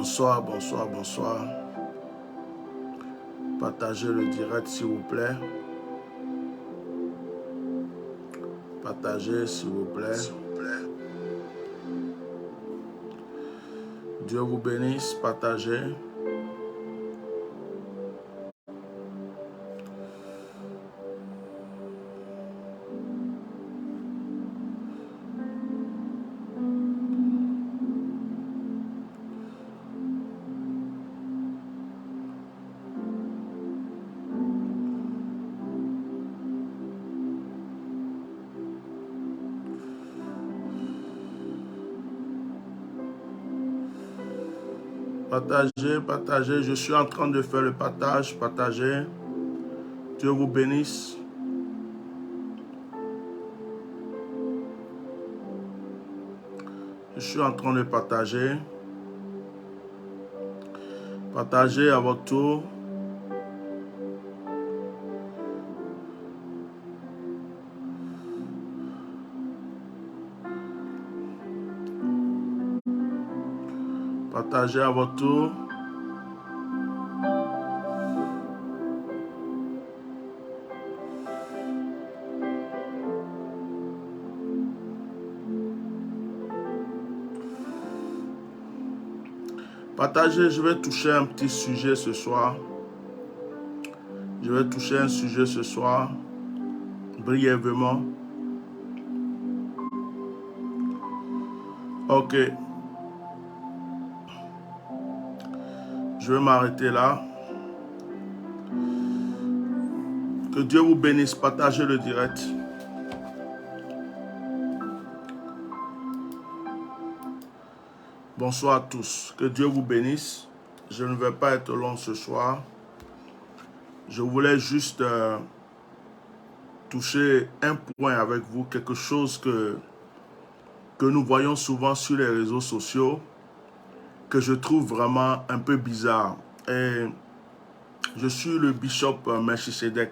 Bonsoir, bonsoir, bonsoir. Partagez le direct s'il vous plaît. Partagez s'il vous plaît. Dieu vous bénisse, partagez. Partagez, partagez. Je suis en train de faire le partage. Partagez. Dieu vous bénisse. Je suis en train de partager. Partagez à votre tour. Partagez à votre tour. Partagez, je vais toucher un petit sujet ce soir. Je vais toucher un sujet ce soir, brièvement. Ok. Je vais m'arrêter là. Que Dieu vous bénisse. Partagez le direct. Bonsoir à tous. Que Dieu vous bénisse. Je ne vais pas être long ce soir. Je voulais juste toucher un point avec vous. Quelque chose que nous voyons souvent sur les réseaux sociaux, que je trouve vraiment un peu bizarre. Et je suis le bishop Melchisedec,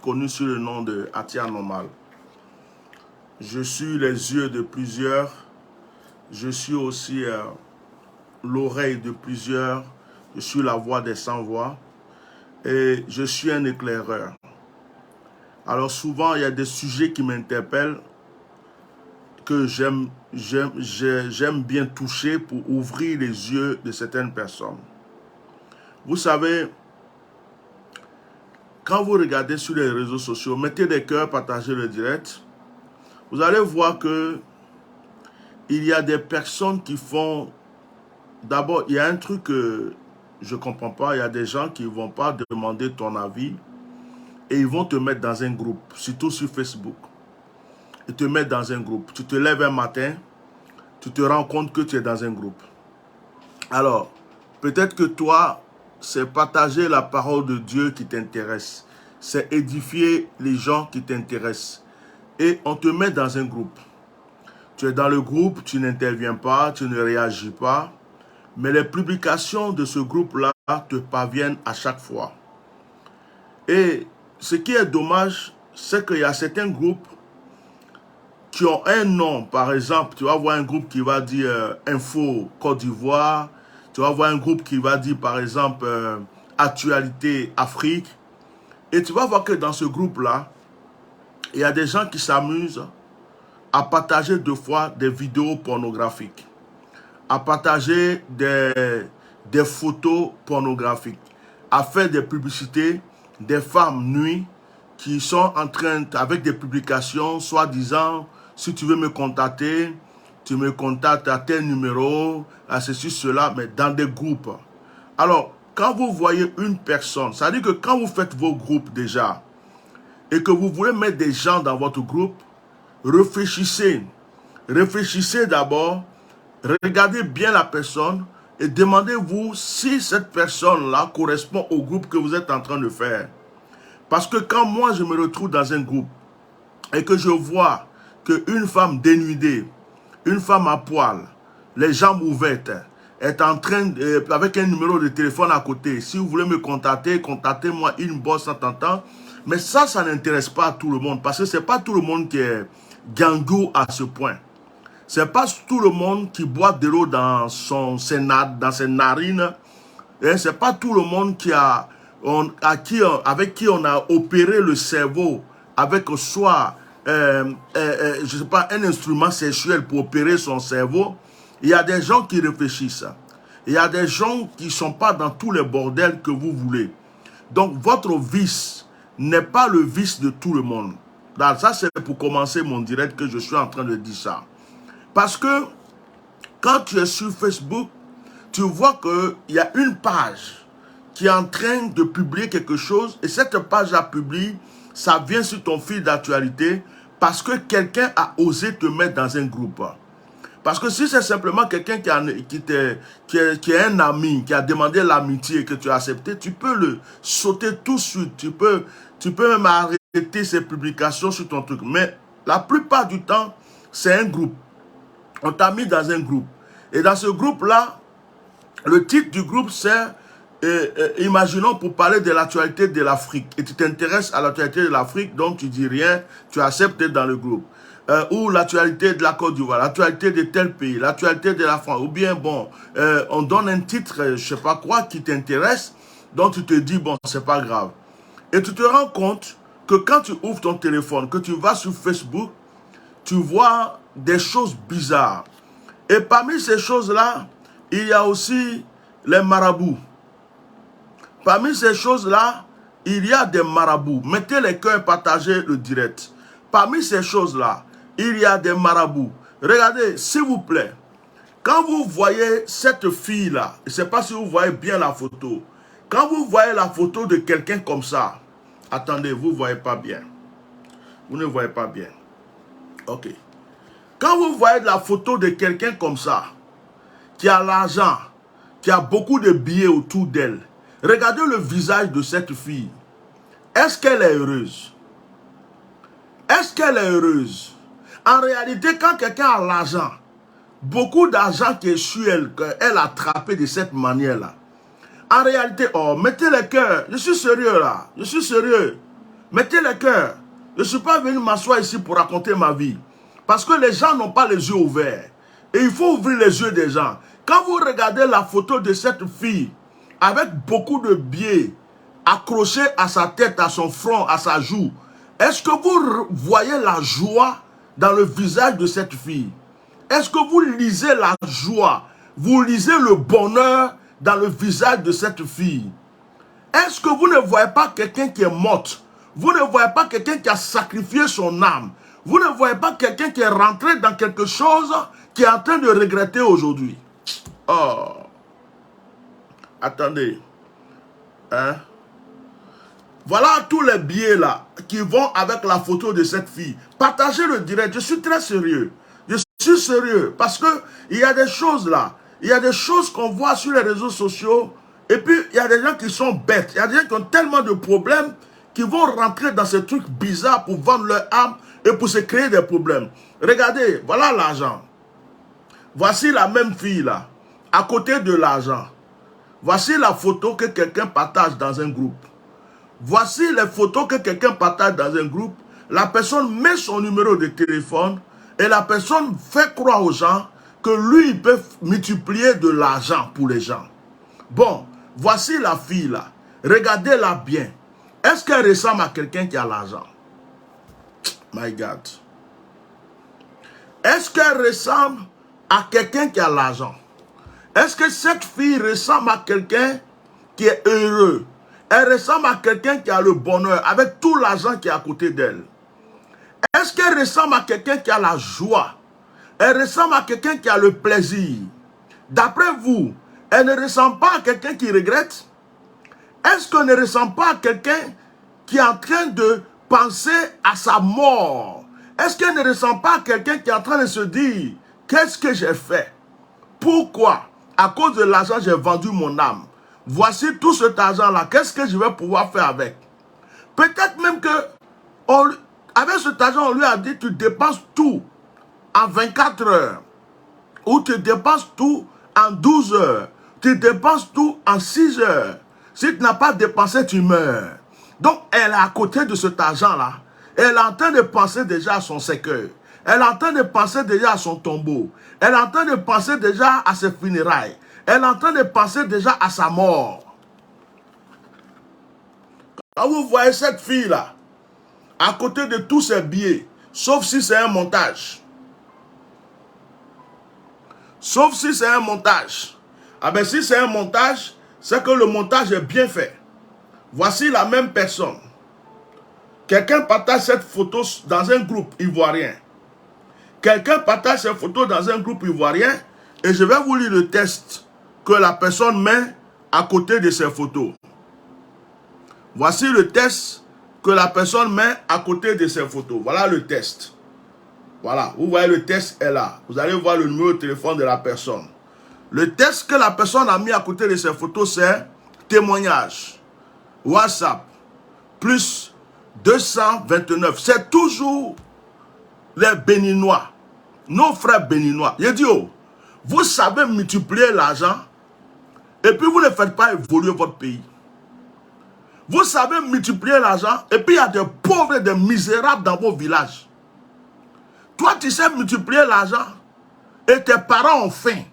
connu sous le nom de Atia Normal. Je suis les yeux de plusieurs. Je suis aussi l'oreille de plusieurs. Je suis la voix des sans-voix. Et je suis un éclaireur. Alors souvent, il y a des sujets qui m'interpellent, que j'aime bien toucher pour ouvrir les yeux de certaines personnes. Vous savez, quand vous regardez sur les réseaux sociaux, mettez des cœurs, partagez le direct, vous allez voir que il y a des personnes qui font... D'abord, il y a un truc que je ne comprends pas. Il y a des gens qui ne vont pas demander ton avis et ils vont te mettre dans un groupe, surtout sur Facebook. Ils te mettent dans un groupe. Tu te lèves un matin, tu te rends compte que tu es dans un groupe. Alors, peut-être que toi, c'est partager la parole de Dieu qui t'intéresse. C'est édifier les gens qui t'intéressent. Et on te met dans un groupe. Tu es dans le groupe, tu n'interviens pas, tu ne réagis pas. Mais les publications de ce groupe-là te parviennent à chaque fois. Et ce qui est dommage, c'est qu'il y a certains groupes qui ont un nom. Par exemple, tu vas voir un groupe qui va dire Info Côte d'Ivoire. Tu vas voir un groupe qui va dire, par exemple, Actualité Afrique. Et tu vas voir que dans ce groupe-là, il y a des gens qui s'amusent à partager deux fois des vidéos pornographiques, à partager des photos pornographiques, à faire des publicités des femmes nues qui sont en train, avec des publications, soi-disant, si tu veux me contacter, tu me contactes à tel numéro, à ceci, cela, mais dans des groupes. Alors, quand vous voyez une personne, ça veut dire que quand vous faites vos groupes déjà, et que vous voulez mettre des gens dans votre groupe, réfléchissez. Réfléchissez d'abord, regardez bien la personne et demandez-vous si cette personne-là correspond au groupe que vous êtes en train de faire. Parce que quand moi je me retrouve dans un groupe et que je vois qu'une femme dénudée, une femme à poil, les jambes ouvertes, est en train, avec un numéro de téléphone à côté, si vous voulez me contacter, contactez-moi une bosse en tentant. Mais ça n'intéresse pas tout le monde parce que ce n'est pas tout le monde qui est gangou à ce point. C'est pas tout le monde qui boit de l'eau dans ses narines. Et c'est pas tout le monde avec qui on a opéré le cerveau avec soit je sais pas, un instrument sexuel pour opérer son cerveau. Il y a des gens qui réfléchissent. Il y a des gens qui ne sont pas dans tous les bordels que vous voulez. Donc votre vice n'est pas le vice de tout le monde. Donc, ça c'est pour commencer mon direct que je suis en train de dire ça. Parce que quand tu es sur Facebook, tu vois qu'il y a une page qui est en train de publier quelque chose et cette page-là publie, ça vient sur ton fil d'actualité parce que quelqu'un a osé te mettre dans un groupe. Parce que si c'est simplement quelqu'un qui est un ami, qui a demandé l'amitié et que tu as accepté, tu peux le sauter tout de suite. Tu peux même arrêter ses publications sur ton truc. Mais la plupart du temps, c'est un groupe. On t'a mis dans un groupe. Et dans ce groupe-là, le titre du groupe, c'est imaginons pour parler de l'actualité de l'Afrique. Et tu t'intéresses à l'actualité de l'Afrique, donc tu dis rien, tu acceptes dans le groupe. Ou l'actualité de la Côte d'Ivoire, l'actualité de tel pays, l'actualité de la France. Ou bien, bon, on donne un titre, je sais pas quoi, qui t'intéresse, donc tu te dis, bon, c'est pas grave. Et tu te rends compte que quand tu ouvres ton téléphone, que tu vas sur Facebook, tu vois des choses bizarres. Et parmi ces choses-là, il y a aussi les marabouts. Parmi ces choses-là, il y a des marabouts. Mettez les cœurs, partagez le direct. Parmi ces choses-là, il y a des marabouts. Regardez, s'il vous plaît, quand vous voyez cette fille-là, je ne sais pas si vous voyez bien la photo, quand vous voyez la photo de quelqu'un comme ça, attendez, vous ne voyez pas bien. Vous ne voyez pas bien. Ok. Quand vous voyez la photo de quelqu'un comme ça, qui a l'argent, qui a beaucoup de billets autour d'elle, regardez le visage de cette fille. Est-ce qu'elle est heureuse? Est-ce qu'elle est heureuse? En réalité, quand quelqu'un a l'argent, beaucoup d'argent qui est sur elle, qu'elle a attrapé de cette manière-là, en réalité, oh, mettez les cœurs. Je suis sérieux là. Je suis sérieux. Mettez les cœurs. Je ne suis pas venu m'asseoir ici pour raconter ma vie. Parce que les gens n'ont pas les yeux ouverts. Et il faut ouvrir les yeux des gens. Quand vous regardez la photo de cette fille, avec beaucoup de billets accrochés à sa tête, à son front, à sa joue, est-ce que vous voyez la joie dans le visage de cette fille? Est-ce que vous lisez la joie? Vous lisez le bonheur dans le visage de cette fille? Est-ce que vous ne voyez pas quelqu'un qui est mort? Vous ne voyez pas quelqu'un qui a sacrifié son âme? Vous ne voyez pas quelqu'un qui est rentré dans quelque chose qui est en train de regretter aujourd'hui? Oh, attendez. Hein? Voilà tous les billets là qui vont avec la photo de cette fille. Partagez le direct, je suis très sérieux. Je suis sérieux parce que il y a des choses là. Il y a des choses qu'on voit sur les réseaux sociaux. Et puis il y a des gens qui sont bêtes. Il y a des gens qui ont tellement de problèmes qui vont rentrer dans ces trucs bizarres pour vendre leur âme et pour se créer des problèmes. Regardez, voilà l'argent. Voici la même fille là, à côté de l'argent. Voici la photo que quelqu'un partage dans un groupe. Voici les photos que quelqu'un partage dans un groupe. La personne met son numéro de téléphone et la personne fait croire aux gens que lui, il peut multiplier de l'argent pour les gens. Bon, voici la fille là. Regardez-la bien. Est-ce qu'elle ressemble à quelqu'un qui a l'argent? My God. Est-ce qu'elle ressemble à quelqu'un qui a l'argent? Est-ce que cette fille ressemble à quelqu'un qui est heureux? Elle ressemble à quelqu'un qui a le bonheur avec tout l'argent qui est à côté d'elle. Est-ce qu'elle ressemble à quelqu'un qui a la joie? Elle ressemble à quelqu'un qui a le plaisir. D'après vous, elle ne ressemble pas à quelqu'un qui regrette? Est-ce qu'elle ne ressemble pas à quelqu'un qui est en train de penser à sa mort? Est-ce qu'elle ne ressemble pas à quelqu'un qui est en train de se dire, qu'est-ce que j'ai fait? Pourquoi? À cause de l'argent, j'ai vendu mon âme. Voici tout cet argent-là. Qu'est-ce que je vais pouvoir faire avec? Peut-être même que, avec cet argent, on lui a dit, tu dépenses tout en 24 heures. Ou tu dépenses tout en 12 heures. Tu dépenses tout en 6 heures. Si tu n'as pas dépensé, tu meurs. Donc, elle est à côté de cet argent-là. Elle est en train de penser déjà à son cercueil. Elle est en train de penser déjà à son tombeau. Elle est en train de penser déjà à ses funérailles. Elle est en train de penser déjà à sa mort. Quand vous voyez cette fille-là, à côté de tous ses billets, sauf si c'est un montage. Sauf si c'est un montage. Ah ben si c'est un montage, c'est que le montage est bien fait. Voici la même personne. Quelqu'un partage cette photo dans un groupe ivoirien. Quelqu'un partage cette photo dans un groupe ivoirien et je vais vous lire le test que la personne met à côté de ces photos. Voici le test que la personne met à côté de ces photos. Voilà le test. Voilà, vous voyez le test est là. Vous allez voir le numéro de téléphone de la personne. Le test que la personne a mis à côté de ces photos, c'est témoignage. WhatsApp, plus 229. C'est toujours les Béninois, nos frères béninois. Je dis, oh, vous savez multiplier l'argent et puis vous ne faites pas évoluer votre pays. Vous savez multiplier l'argent et puis il y a des pauvres et des misérables dans vos villages. Toi, tu sais multiplier l'argent et tes parents ont faim.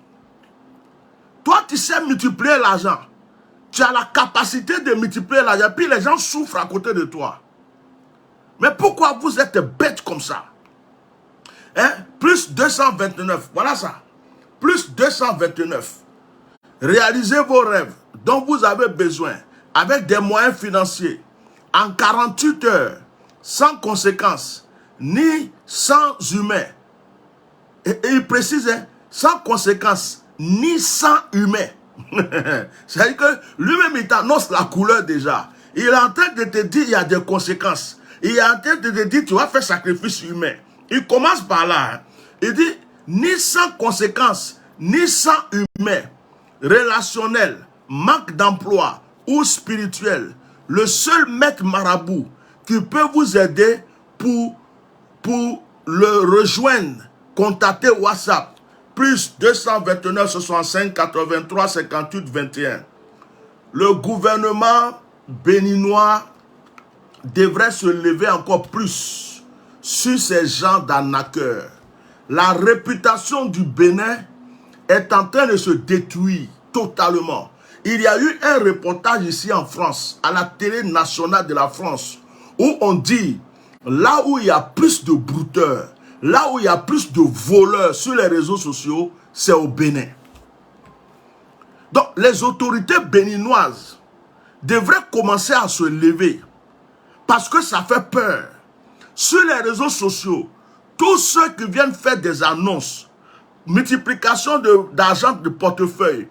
Toi, tu sais multiplier l'argent. Tu as la capacité de multiplier l'argent et puis les gens souffrent à côté de toi. Mais pourquoi vous êtes bêtes comme ça? Hein? Plus 229, voilà ça. Plus 229. Réalisez vos rêves dont vous avez besoin avec des moyens financiers en 48 heures, sans conséquences, ni sans humain. Et il précise, hein, sans conséquences, ni sans humain. C'est-à-dire que lui-même, il t'annonce la couleur déjà. Il est en train de te dire qu'il y a des conséquences. Il est en train de te dire tu vas faire sacrifice humain. Il commence par là. Hein. Il dit, ni sans conséquences, ni sans humain, relationnel, manque d'emploi ou spirituel, le seul maître marabout qui peut vous aider pour le rejoindre, contactez WhatsApp, plus 229 65 83 58 21. Le gouvernement béninois devrait se lever encore plus sur ces gens d'arnaqueurs. La réputation du Bénin est en train de se détruire totalement. Il y a eu un reportage ici en France, à la télé nationale de la France, où on dit, là où il y a plus de brouteurs, là où il y a plus de voleurs sur les réseaux sociaux, c'est au Bénin. Donc, les autorités béninoises devraient commencer à se lever parce que ça fait peur. Sur les réseaux sociaux, tous ceux qui viennent faire des annonces, multiplication d'argent de portefeuille,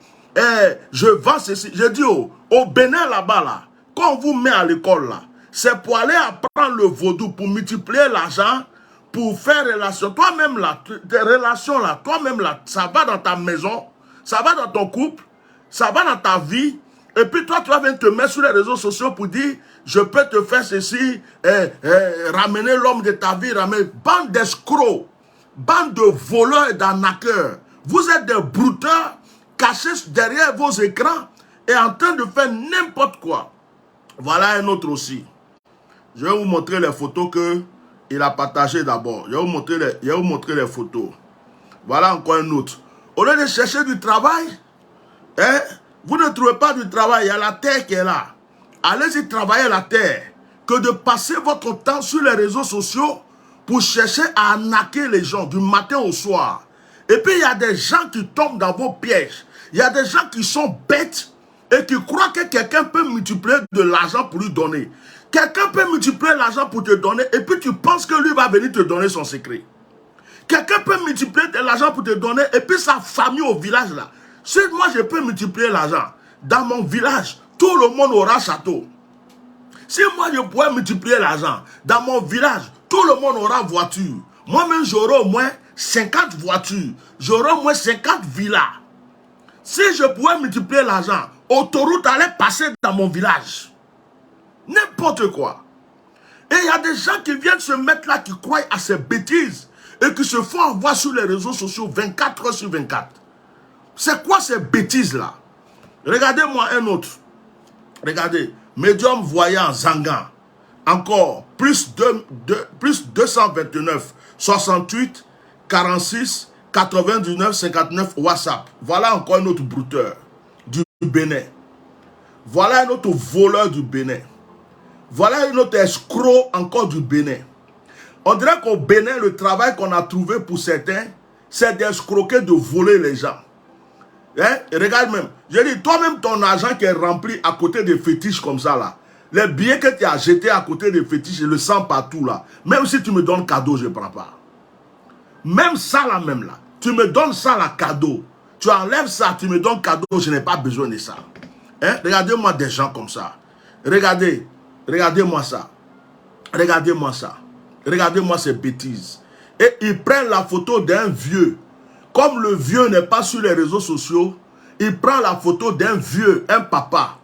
je vends ceci, je dis au Bénin là-bas, là, quand on vous met à l'école là, c'est pour aller apprendre le vaudou, pour multiplier l'argent, pour faire relation. Toi-même là, tes relations là, toi-même là, ça va dans ta maison, ça va dans ton couple, ça va dans ta vie. Et puis toi, tu vas venir te mettre sur les réseaux sociaux pour dire, je peux te faire ceci, ramener l'homme de ta vie, ramener. Bande d'escrocs, bande de voleurs et d'arnaqueurs. Vous êtes des brouteurs cachés derrière vos écrans et en train de faire n'importe quoi. Voilà un autre aussi. Je vais vous montrer les photos qu'il a partagées d'abord. Je vais vous montrer les photos. Voilà encore un autre. Au lieu de chercher du travail, hein, vous ne trouvez pas du travail, il y a la terre qui est là. Allez-y travailler la terre, que de passer votre temps sur les réseaux sociaux pour chercher à arnaquer les gens du matin au soir. Et puis il y a des gens qui tombent dans vos pièges. Il y a des gens qui sont bêtes et qui croient que quelqu'un peut multiplier de l'argent pour lui donner. Quelqu'un peut multiplier l'argent pour te donner et puis tu penses que lui va venir te donner son secret. Quelqu'un peut multiplier de l'argent pour te donner et puis sa famille au village là. Si moi je peux multiplier l'argent, dans mon village, tout le monde aura château. Si moi je pourrais multiplier l'argent, dans mon village, tout le monde aura voiture. Moi-même j'aurai au moins 50 voitures. J'aurai au moins 50 villas. Si je pouvais multiplier l'argent, autoroute allait passer dans mon village. N'importe quoi. Et il y a des gens qui viennent se mettre là, qui croient à ces bêtises et qui se font envoyer sur les réseaux sociaux 24 heures sur 24. C'est quoi ces bêtises-là? Regardez-moi un autre. Regardez. Médium voyant Zangan. Encore. Plus 229. 68 46 99 59 WhatsApp. Voilà encore un autre brouteur du Bénin. Voilà un autre voleur du Bénin. Voilà un autre escroc encore du Bénin. On dirait qu'au Bénin, le travail qu'on a trouvé pour certains, c'est d'escroquer, de voler les gens. Hein? Regarde même. Je dis, toi-même, ton argent qui est rempli à côté des fétiches comme ça, là. Les billets que tu as jetés à côté des fétiches, je le sens partout, là. Même si tu me donnes cadeau, je ne prends pas. Même ça, là, même là. Tu me donnes ça, là, cadeau. Tu enlèves ça, tu me donnes cadeau, je n'ai pas besoin de ça. Hein? Regardez-moi des gens comme ça. Regardez-moi ça. Regardez-moi ça. Regardez-moi ces bêtises. Et ils prennent la photo d'un vieux. Comme le vieux n'est pas sur les réseaux sociaux, il prend la photo d'un vieux, un papa.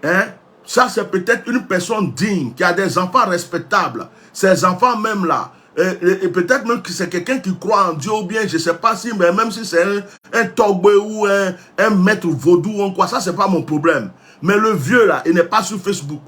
Hein? Ça, c'est peut-être une personne digne, qui a des enfants respectables. Ces enfants même là, et peut-être même que c'est quelqu'un qui croit en Dieu ou bien, je ne sais pas si, mais même si c'est un togbe ou un maître vaudou ou quoi, ça, c'est pas mon problème. Mais le vieux là, il n'est pas sur Facebook.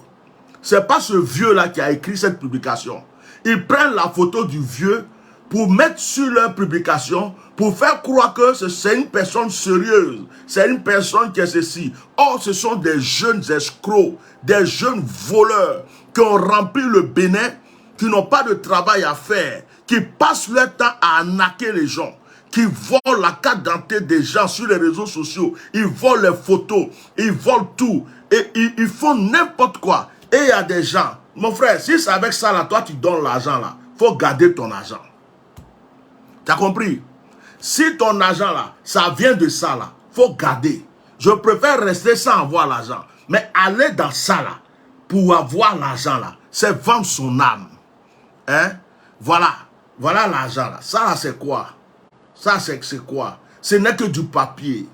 C'est pas ce vieux là qui a écrit cette publication. Ils prennent la photo du vieux pour mettre sur leur publication, pour faire croire que c'est une personne sérieuse, c'est une personne qui est ceci. Or, ce sont des jeunes escrocs, des jeunes voleurs qui ont rempli le Bénin, qui n'ont pas de travail à faire, qui passent leur temps à arnaquer les gens, qui volent la carte d'identité des gens sur les réseaux sociaux, ils volent les photos, ils volent tout, et ils font n'importe quoi. Et il y a des gens, mon frère, si c'est avec ça là, toi tu donnes l'argent là, il faut garder ton argent. Tu as compris? Si ton argent là, ça vient de ça là, il faut garder. Je préfère rester sans avoir l'argent. Mais aller dans ça là, pour avoir l'argent là, c'est vendre son âme. Hein? Voilà. Voilà l'argent là. Ça là, c'est quoi? Ça c'est quoi? Ce n'est que du papier.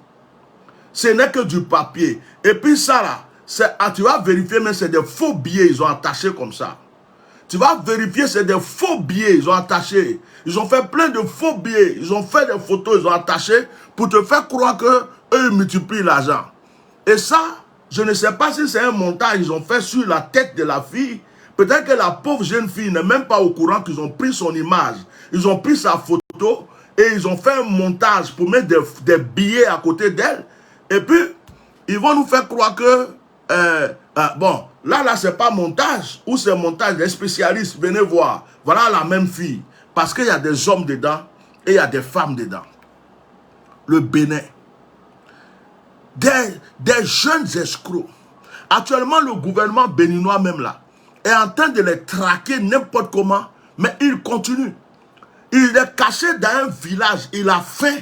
Ce n'est que du papier. Et puis ça là, tu vas vérifier, mais c'est des faux billets, ils ont attaché comme ça. Tu vas vérifier, c'est des faux billets, ils ont attaché. Ils ont fait plein de faux billets. Ils ont fait des photos, ils ont attaché pour te faire croire qu'eux, ils multiplient l'argent. Et ça, je ne sais pas si c'est un montage ils ont fait sur la tête de la fille. Peut-être que la pauvre jeune fille n'est même pas au courant qu'ils ont pris son image. Ils ont pris sa photo et ils ont fait un montage pour mettre des billets à côté d'elle. Et puis, ils vont nous faire croire que... bon, là, c'est pas montage. Ou c'est montage, les spécialistes, venez voir. Voilà la même fille. Parce qu'il y a des hommes dedans et il y a des femmes dedans. Le Bénin. Des jeunes escrocs. Actuellement, le gouvernement béninois même là est en train de les traquer n'importe comment. Mais il continue. Il est caché dans un village. Il a faim.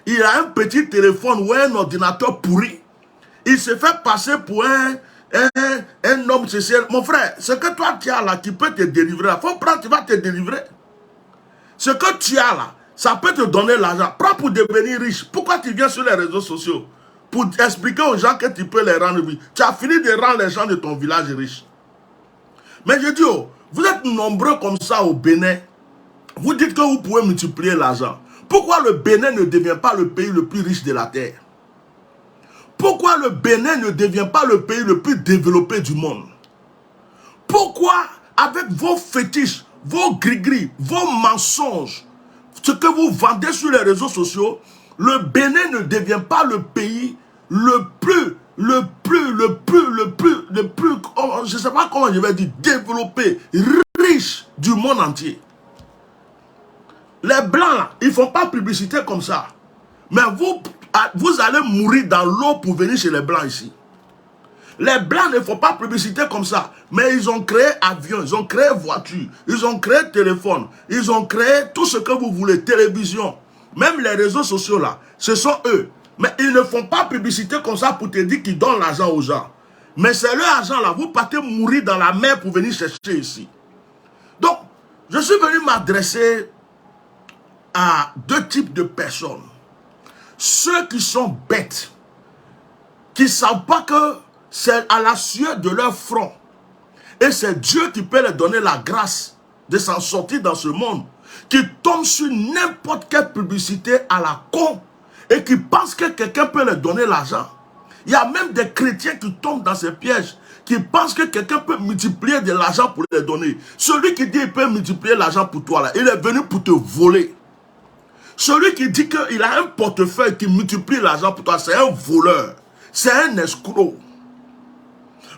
Il a un petit téléphone ou un ordinateur pourri. Il se fait passer pour un homme social. Mon frère, ce que toi tu as là, qui peut te délivrer là, faut prendre, tu vas te délivrer. Ce que tu as là, ça peut te donner l'argent. Prends pour devenir riche. Pourquoi tu viens sur les réseaux sociaux? Pour expliquer aux gens que tu peux les rendre riches. Tu as fini de rendre les gens de ton village riches. Mais je dis, oh, vous êtes nombreux comme ça au Bénin. Vous dites que vous pouvez multiplier l'argent. Pourquoi le Bénin ne devient pas le pays le plus riche de la terre? Pourquoi le Bénin ne devient pas le pays le plus développé du monde? Pourquoi, avec vos fétiches, vos gris-gris, vos mensonges, ce que vous vendez sur les réseaux sociaux, le Bénin ne devient pas le pays le plus, je ne sais pas comment je vais dire, développé, riche du monde entier. Les Blancs, là, ils ne font pas publicité comme ça. Mais vous allez mourir dans l'eau pour venir chez les Blancs ici. Les Blancs ne font pas publicité comme ça. Mais ils ont créé avion, ils ont créé voiture, ils ont créé téléphone, ils ont créé tout ce que vous voulez, télévision. Même les réseaux sociaux là, ce sont eux. Mais ils ne font pas publicité comme ça pour te dire qu'ils donnent l'argent aux gens. Mais c'est leur argent là, vous partez mourir dans la mer pour venir chercher ici. Donc, je suis venu m'adresser à deux types de personnes. Ceux qui sont bêtes, qui ne savent pas que c'est à la sueur de leur front. Et c'est Dieu qui peut leur donner la grâce de s'en sortir dans ce monde. Qui tombent sur n'importe quelle publicité à la con et qui pensent que quelqu'un peut leur donner l'argent. Il y a même des chrétiens qui tombent dans ces pièges, qui pensent que quelqu'un peut multiplier de l'argent pour les donner. Celui qui dit qu'il peut multiplier l'argent pour toi, là, il est venu pour te voler. Celui qui dit qu'il a un portefeuille qui multiplie l'argent pour toi, c'est un voleur. C'est un escroc.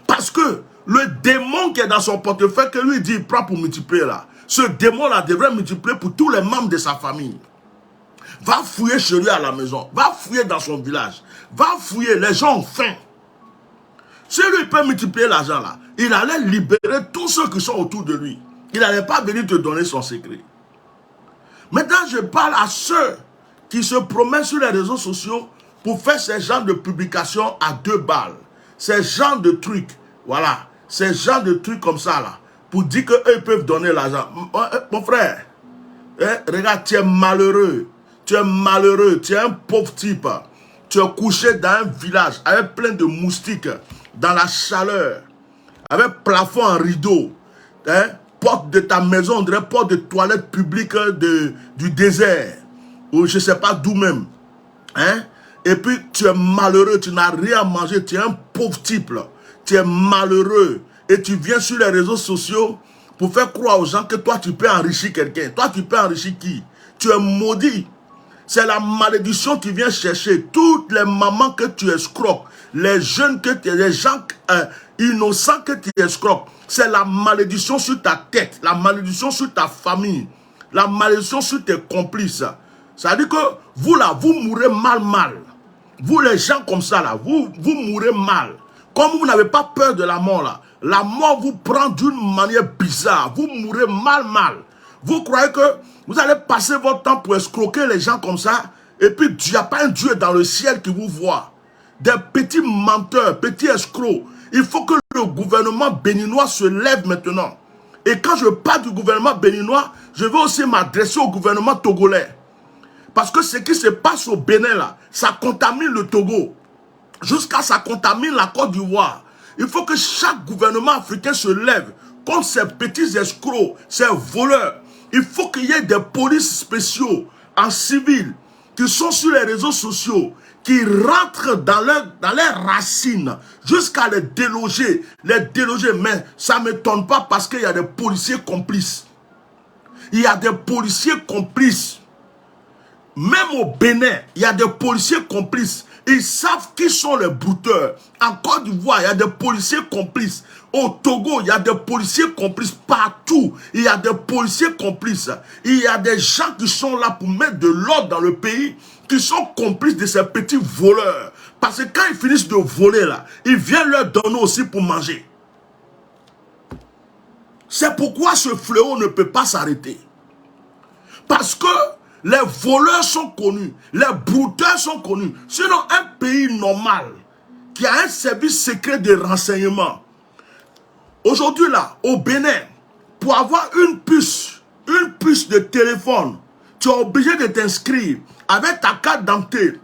Parce que le démon qui est dans son portefeuille, que lui dit, il prend pour multiplier là. Ce démon-là devrait multiplier pour tous les membres de sa famille. Va fouiller chez lui à la maison. Va fouiller dans son village. Va fouiller. Les gens ont faim. Si lui peut multiplier l'argent là, il allait libérer tous ceux qui sont autour de lui. Il n'allait pas venir te donner son secret. Maintenant, je parle à ceux qui se promènent sur les réseaux sociaux pour faire ces genres de publications à 2 balles. Ces genres de trucs. Voilà. Ces genres de trucs comme ça là. Pour dire qu'eux peuvent donner l'argent. Mon frère, regarde, tu es malheureux. Tu es malheureux, tu es un pauvre type. Tu es couché dans un village avec plein de moustiques, dans la chaleur, avec plafond en rideau, porte de ta maison, on dirait porte de toilette publique du désert, ou je ne sais pas d'où même. Et puis tu es malheureux, tu n'as rien à manger, tu es un pauvre type. Tu es malheureux et tu viens sur les réseaux sociaux pour faire croire aux gens que toi tu peux enrichir quelqu'un. Toi tu peux enrichir qui? Tu es maudit. C'est la malédiction qui vient chercher toutes les mamans que tu escroques, les jeunes que tu es, les gens innocents que tu escroques. C'est la malédiction sur ta tête, la malédiction sur ta famille, la malédiction sur tes complices. Ça veut dire que vous là, vous mourrez mal. Vous les gens comme ça là, vous mourrez mal. Comme vous n'avez pas peur de la mort là, la mort vous prend d'une manière bizarre. Vous mourrez mal. Vous croyez que vous allez passer votre temps pour escroquer les gens comme ça, et puis il n'y a pas un Dieu dans le ciel qui vous voit. Des petits menteurs, petits escrocs. Il faut que le gouvernement béninois se lève maintenant. Et quand je parle du gouvernement béninois, je vais aussi m'adresser au gouvernement togolais. Parce que ce qui se passe au Bénin là, ça contamine le Togo. Jusqu'à ça contamine la Côte d'Ivoire. Il faut que chaque gouvernement africain se lève contre ces petits escrocs, ces voleurs. Il faut qu'il y ait des polices spéciaux en civil qui sont sur les réseaux sociaux, qui rentrent dans leurs racines jusqu'à les déloger. Mais ça ne m'étonne pas parce qu'il y a des policiers complices. Il y a des policiers complices. Même au Bénin, il y a des policiers complices. Ils savent qui sont les brouteurs. En Côte d'Ivoire, il y a des policiers complices. Au Togo, il y a des policiers complices. Partout, il y a des policiers complices. Il y a des gens qui sont là pour mettre de l'ordre dans le pays, qui sont complices de ces petits voleurs. Parce que quand ils finissent de voler là, ils viennent leur donner aussi pour manger. C'est pourquoi ce fléau ne peut pas s'arrêter. Parce que les voleurs sont connus, les brouteurs sont connus. Sinon, un pays normal qui a un service secret de renseignement, aujourd'hui là, au Bénin, pour avoir une puce de téléphone, tu es obligé de t'inscrire avec ta carte d'identité.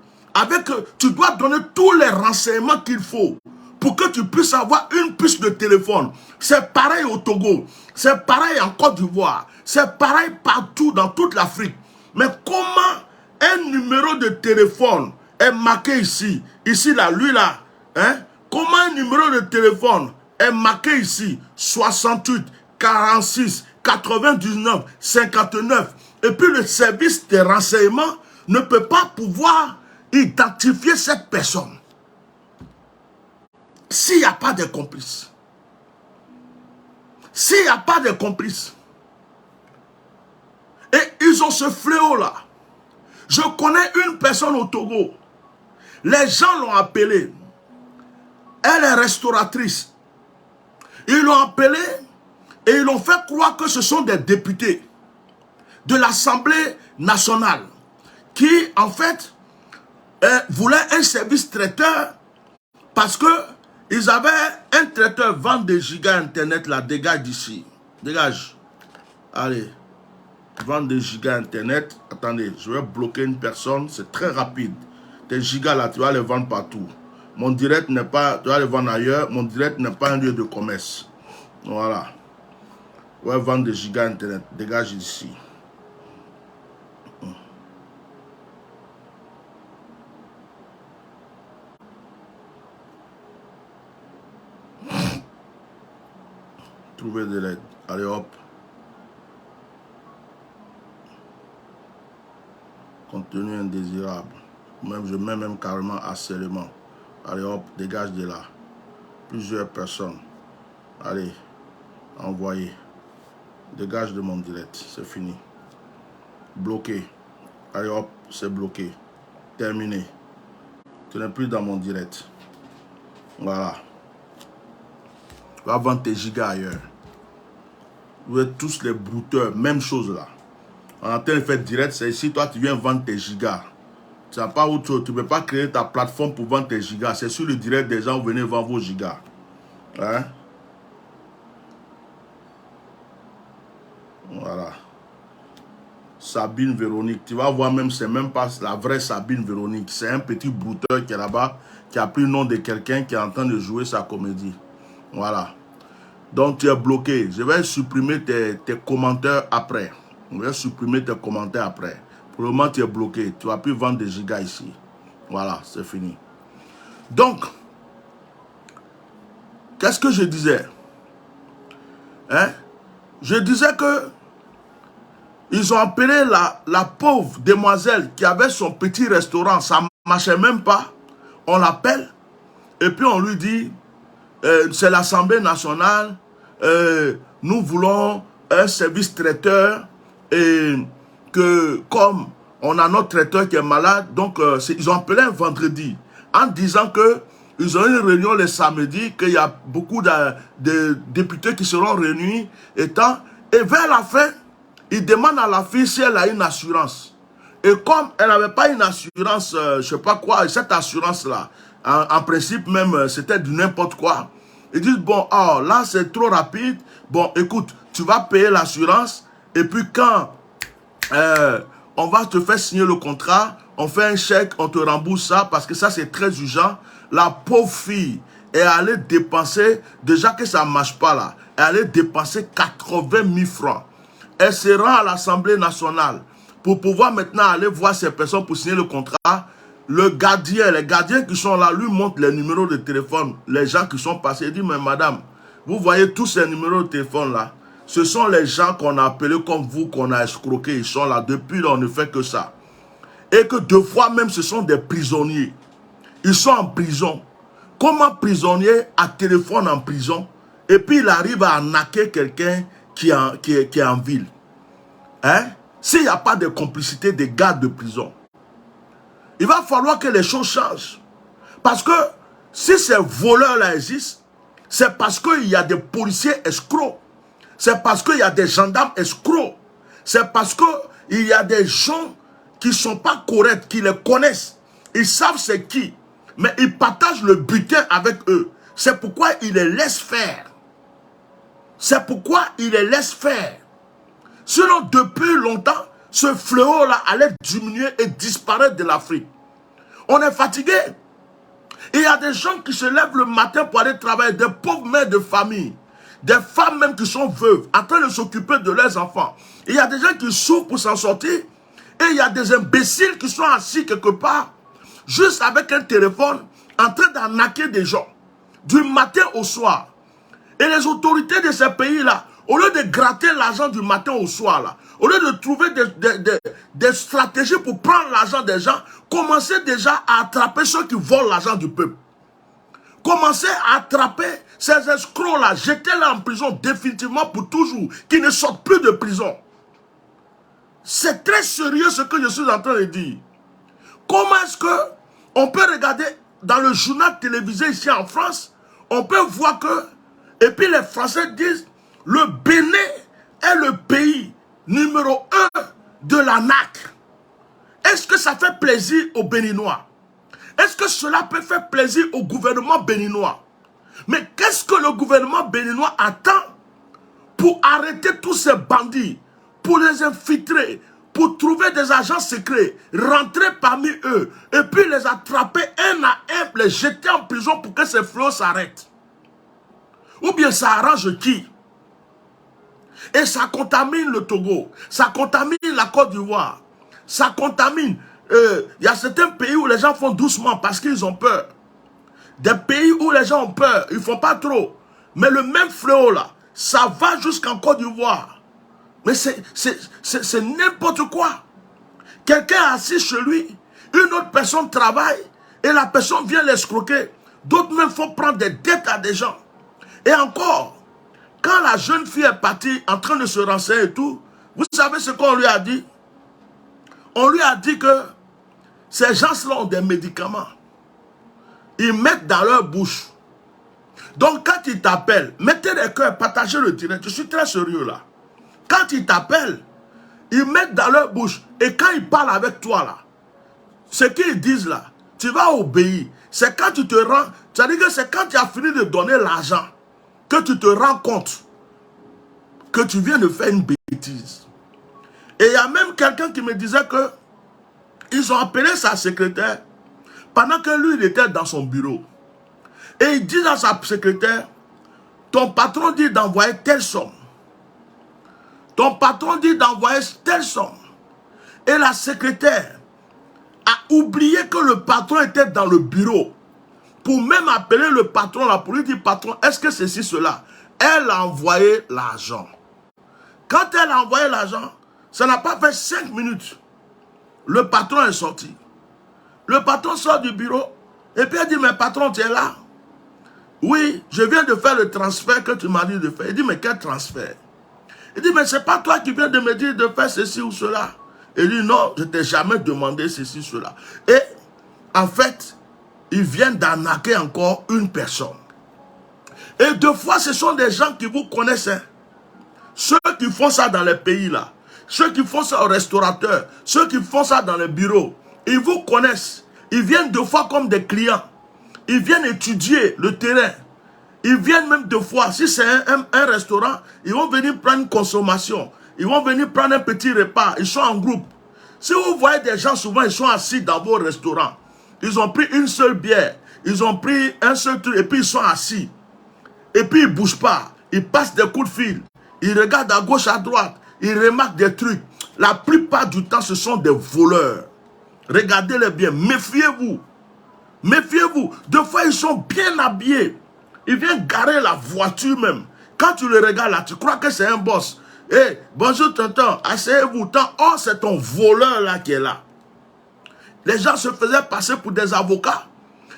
Tu dois donner tous les renseignements qu'il faut pour que tu puisses avoir une puce de téléphone. C'est pareil au Togo, c'est pareil en Côte d'Ivoire, c'est pareil partout dans toute l'Afrique. Mais comment un numéro de téléphone est marqué ici, là, lui là, comment un numéro de téléphone est marqué ici, 68, 46, 99, 59, et puis le service de renseignement ne peut pas pouvoir identifier cette personne s'il n'y a pas de complices. S'il n'y a pas de complices. Et ils ont ce fléau-là. Je connais une personne au Togo. Les gens l'ont appelée. Elle est restauratrice. Ils l'ont appelée et ils l'ont fait croire que ce sont des députés de l'Assemblée nationale qui, en fait, voulaient un service traiteur parce que ils avaient un traiteur vendre des gigas internet là. Dégage d'ici. Dégage. Allez. Vendre des gigas internet. Attendez, je vais bloquer une personne. C'est très rapide. Tes gigas là, tu vas les vendre partout. Mon direct n'est pas, tu vas les vendre ailleurs. Mon direct n'est pas un lieu de commerce. Voilà. Je vais vendre des gigas internet. Dégage ici. Trouver de l'aide. Allez hop. Contenu indésirable. Même, je mets même carrément harcèlement. Allez hop, dégage de là. Plusieurs personnes. Allez, envoyez. Dégage de mon direct. C'est fini. Bloqué. Allez hop, c'est bloqué. Terminé. Tu n'es plus dans mon direct. Voilà. Va vendre tes gigas ailleurs. Vous êtes tous les brouteurs. Même chose là. On est en train de faire direct. C'est ici, toi, tu viens vendre tes gigas. Tu n'as pas autre chose. Tu ne peux pas créer ta plateforme pour vendre tes gigas. C'est sur le direct des gens, vous venez vendre vos gigas. Hein? Voilà. Sabine Véronique. Tu vas voir même, c'est même pas la vraie Sabine Véronique. C'est un petit brouteur qui est là-bas, qui a pris le nom de quelqu'un qui est en train de jouer sa comédie. Voilà. Donc tu es bloqué. Je vais supprimer tes commentaires après. Je vais supprimer tes commentaires après. Pour le moment, tu es bloqué. Tu ne vas plus vendre des gigas ici. Voilà, c'est fini. Donc, qu'est-ce que je disais? Hein? Je disais que ils ont appelé la pauvre demoiselle qui avait son petit restaurant. Ça ne marchait même pas. On l'appelle. Et puis on lui dit, c'est l'Assemblée nationale. Nous voulons un service traiteur. Et que comme on a notre traiteur qui est malade, donc ils ont appelé un vendredi en disant que ils ont une réunion le samedi, qu'il y a beaucoup de députés qui seront réunis et vers la fin, ils demandent à la fille si elle a une assurance. Et comme elle n'avait pas une assurance, je ne sais pas quoi, cette assurance-là, en principe même, c'était du n'importe quoi. Ils disent, bon, oh, là c'est trop rapide, bon, écoute, tu vas payer l'assurance. Et puis quand on va te faire signer le contrat, on fait un chèque, on te rembourse ça parce que ça c'est très urgent. La pauvre fille est allée dépenser, déjà que ça ne marche pas là, elle est allée dépenser 80 000 francs. Elle se rend à l'Assemblée nationale pour pouvoir maintenant aller voir ces personnes pour signer le contrat. Le gardien, les gardiens qui sont là lui montrent les numéros de téléphone, les gens qui sont passés. Il dit, mais madame, vous voyez tous ces numéros de téléphone là? Ce sont les gens qu'on a appelés comme vous, qu'on a escroqués. Ils sont là. Depuis là, on ne fait que ça. Et que deux fois même, ce sont des prisonniers. Ils sont en prison. Comme un prisonnier a téléphone en prison, et puis il arrive à arnaquer quelqu'un qui est en ville. Hein? S'il n'y a pas de complicité des gardes de prison, il va falloir que les choses changent. Parce que si ces voleurs-là existent, c'est parce qu'il y a des policiers escrocs. C'est parce qu'il y a des gendarmes escrocs. C'est parce qu'il y a des gens qui ne sont pas corrects, qui les connaissent. Ils savent c'est qui. Mais ils partagent le butin avec eux. C'est pourquoi ils les laissent faire. C'est pourquoi ils les laissent faire. Sinon, depuis longtemps, ce fléau-là allait diminuer et disparaître de l'Afrique. On est fatigué. Il y a des gens qui se lèvent le matin pour aller travailler, des pauvres mères de famille. Des femmes même qui sont veuves, en train de s'occuper de leurs enfants. Il y a des gens qui souffrent pour s'en sortir. Et il y a des imbéciles qui sont assis quelque part, juste avec un téléphone, en train d'arnaquer des gens, du matin au soir. Et les autorités de ces pays-là, au lieu de gratter l'argent du matin au soir, là, au lieu de trouver des stratégies pour prendre l'argent des gens, commencez déjà à attraper ceux qui volent l'argent du peuple. Commencez à attraper ces escrocs-là, jetez-les en prison définitivement pour toujours, qu'ils ne sortent plus de prison. C'est très sérieux ce que je suis en train de dire. Comment est-ce qu'on peut regarder dans le journal télévisé ici en France, on peut voir que, et puis les Français disent, le Bénin est le pays numéro 1 de la NAC. Est-ce que ça fait plaisir aux Béninois? Est-ce que cela peut faire plaisir au gouvernement béninois? Mais qu'est-ce que le gouvernement béninois attend pour arrêter tous ces bandits, pour les infiltrer, pour trouver des agents secrets, rentrer parmi eux, et puis les attraper un à un, les jeter en prison pour que ces fléaux s'arrêtent? Ou bien ça arrange qui? Et ça contamine le Togo, ça contamine la Côte d'Ivoire, ça contamine. Il y a certains pays où les gens font doucement parce qu'ils ont peur. Des pays où les gens ont peur, ils ne font pas trop. Mais le même fléau là, Ça va jusqu'en Côte d'Ivoire. Mais c'est n'importe quoi. Quelqu'un est assis chez lui, une autre personne travaille et la personne vient l'escroquer. D'autres même font prendre des dettes à des gens. Et encore, quand la jeune fille est partie en train de se renseigner et tout, vous savez ce qu'on lui a dit? On lui a dit que ces gens-là ont des médicaments. Ils mettent dans leur bouche. Donc quand ils t'appellent, mettez les cœurs, partagez le direct. Je suis très sérieux là. Quand ils t'appellent, ils mettent dans leur bouche. Et quand ils parlent avec toi là, ce qu'ils disent là, tu vas obéir. C'est quand tu te rends, c'est-à-dire que c'est quand tu as fini de donner l'argent que tu te rends compte que tu viens de faire une bêtise. Et il y a même quelqu'un qui me disait que ils ont appelé sa secrétaire pendant que lui il était dans son bureau. Et il dit à sa secrétaire, ton patron dit d'envoyer telle somme. Ton patron dit d'envoyer telle somme. Et la secrétaire a oublié que le patron était dans le bureau. Pour même appeler le patron là, pour lui dire, patron, est-ce que ceci, cela? Elle a envoyé l'argent. Quand elle a envoyé l'argent, ça n'a pas fait 5 minutes. Le patron est sorti. Le patron sort du bureau. Et puis elle dit, mais patron, tu es là? Oui, je viens de faire le transfert que tu m'as dit de faire. Il dit, mais quel transfert? Il dit, mais c'est pas toi qui viens de me dire de faire ceci ou cela. Il dit, non, je ne t'ai jamais demandé ceci, cela. Et en fait, ils viennent d'arnaquer encore une personne. Et deux fois, ce sont des gens qui vous connaissent. Hein. Ceux qui font ça dans les pays là, ceux qui font ça aux restaurateurs, ceux qui font ça dans les bureaux, ils vous connaissent. Ils viennent deux fois comme des clients. Ils viennent étudier le terrain. Ils viennent même deux fois. Si c'est un restaurant, ils vont venir prendre une consommation. Ils vont venir prendre un petit repas. Ils sont en groupe. Si vous voyez des gens, souvent, ils sont assis dans vos restaurants. Ils ont pris une seule bière. Ils ont pris un seul truc et puis ils sont assis. Et puis ils ne bougent pas. Ils passent des coups de fil. Ils regardent à gauche, à droite. Ils remarquent des trucs. La plupart du temps, ce sont des voleurs. Regardez-les bien. Méfiez-vous. Méfiez-vous. Deux fois, ils sont bien habillés. Ils viennent garer la voiture même. Quand tu le regardes là, tu crois que c'est un boss. Eh, bonjour tonton, asseyez-vous. Oh, c'est ton voleur là qui est là. Les gens se faisaient passer pour des avocats.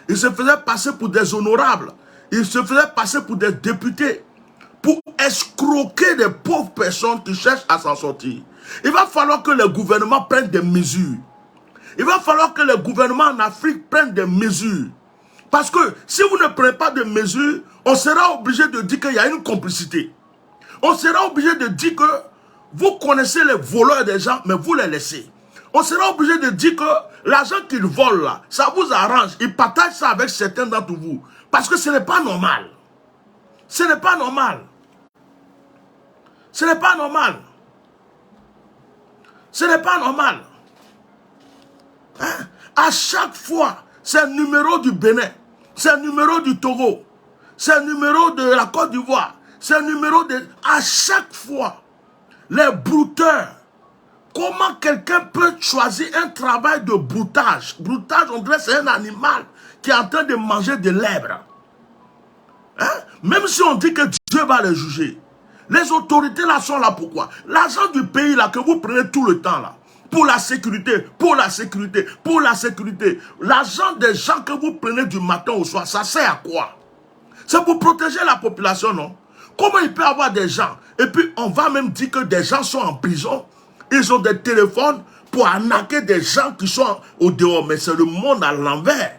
Ils se faisaient passer pour des honorables. Ils se faisaient passer pour des députés. Pour escroquer des pauvres personnes qui cherchent à s'en sortir. Il va falloir que le gouvernement prenne des mesures. Il va falloir que le gouvernement en Afrique prenne des mesures. Parce que si vous ne prenez pas de mesures, on sera obligé de dire qu'il y a une complicité. On sera obligé de dire que vous connaissez les voleurs des gens, mais vous les laissez. On sera obligé de dire que l'argent qu'ils volent là, ça vous arrange. Ils partagent ça avec certains d'entre vous. Parce que ce n'est pas normal. Ce n'est pas normal. Ce n'est pas normal. Ce n'est pas normal. Hein? À chaque fois, c'est un numéro du Bénin. C'est un numéro du Togo. C'est un numéro de la Côte d'Ivoire. C'est un numéro de... À chaque fois, les brouteurs. Comment quelqu'un peut choisir un travail de broutage? Broutage, on dirait c'est un animal qui est en train de manger de l'herbe. Hein? Même si on dit que Dieu va les juger. Les autorités là sont là pourquoi? L'argent du pays là que vous prenez tout le temps là. Pour la sécurité, pour la sécurité, pour la sécurité. L'argent des gens que vous prenez du matin au soir, ça sert à quoi? C'est pour protéger la population, non? Comment il peut y avoir des gens? Et puis on va même dire que des gens sont en prison. Ils ont des téléphones pour arnaquer des gens qui sont au dehors. Mais c'est le monde à l'envers.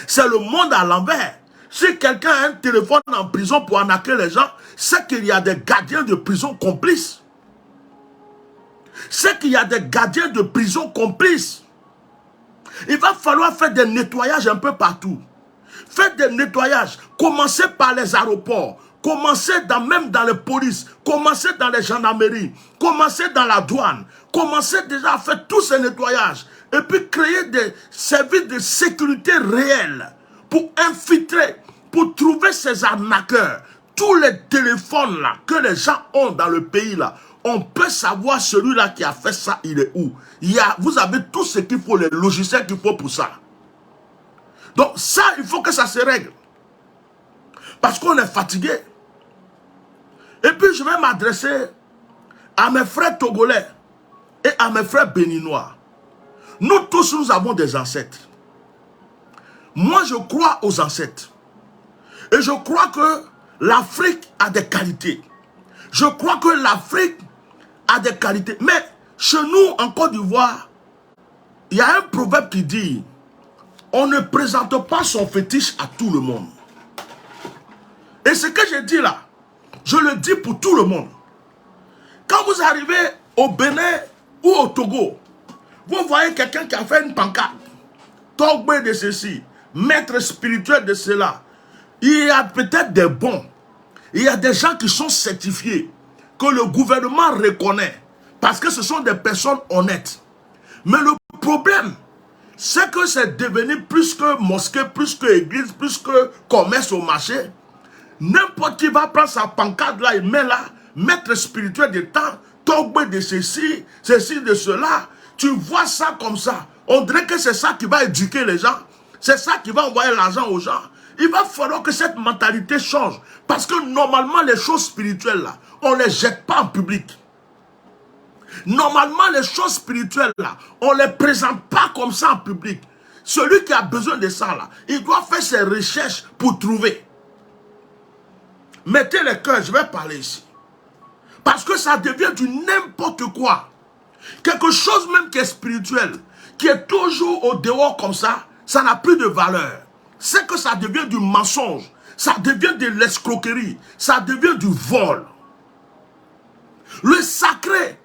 C'est le monde à l'envers. Si quelqu'un a un téléphone en prison pour arnaquer les gens, c'est qu'il y a des gardiens de prison complices. C'est qu'il y a des gardiens de prison complices. Il va falloir faire des nettoyages un peu partout. Faites des nettoyages. Commencez par les aéroports. Commencez même dans les polices. Commencez dans les gendarmeries. Commencez dans la douane. Commencez déjà à faire tous ces nettoyages. Et puis créer des services de sécurité réels pour infiltrer, pour trouver ces arnaqueurs. Tous les téléphones là que les gens ont dans le pays là, on peut savoir celui-là qui a fait ça, il est où. Vous avez tout ce qu'il faut, les logiciels qu'il faut pour ça. Donc ça, il faut que ça se règle. Parce qu'on est fatigué. Et puis je vais m'adresser à mes frères togolais et à mes frères béninois. Nous tous, nous avons des ancêtres. Moi, je crois aux ancêtres. Et je crois que l'Afrique a des qualités. Je crois que l'Afrique a des qualités. Mais chez nous, en Côte d'Ivoire, il y a un proverbe qui dit, on ne présente pas son fétiche à tout le monde. Et ce que je dis là, je le dis pour tout le monde. Quand vous arrivez au Bénin ou au Togo, vous voyez quelqu'un qui a fait une pancarte, Togbé de ceci, maître spirituel de cela. Il y a peut-être des bons. Il y a des gens qui sont certifiés, que le gouvernement reconnaît, parce que ce sont des personnes honnêtes. Mais le problème, c'est que c'est devenu plus que mosquée, plus que église, plus que commerce au marché. N'importe qui va prendre sa pancarte là, il met là, maître spirituel de temps, Togbé de ceci, ceci de cela. Tu vois ça comme ça. On dirait que c'est ça qui va éduquer les gens. C'est ça qui va envoyer l'argent aux gens. Il va falloir que cette mentalité change. Parce que normalement, les choses spirituelles là, on ne les jette pas en public. Normalement, les choses spirituelles là, on ne les présente pas comme ça en public. Celui qui a besoin de ça là, il doit faire ses recherches pour trouver. Mettez les cœurs, je vais parler ici. Parce que ça devient du n'importe quoi. Quelque chose même qui est spirituel, qui est toujours au dehors comme ça n'a plus de valeur. C'est que ça devient du mensonge, ça devient de l'escroquerie, ça devient du vol. Le sacré,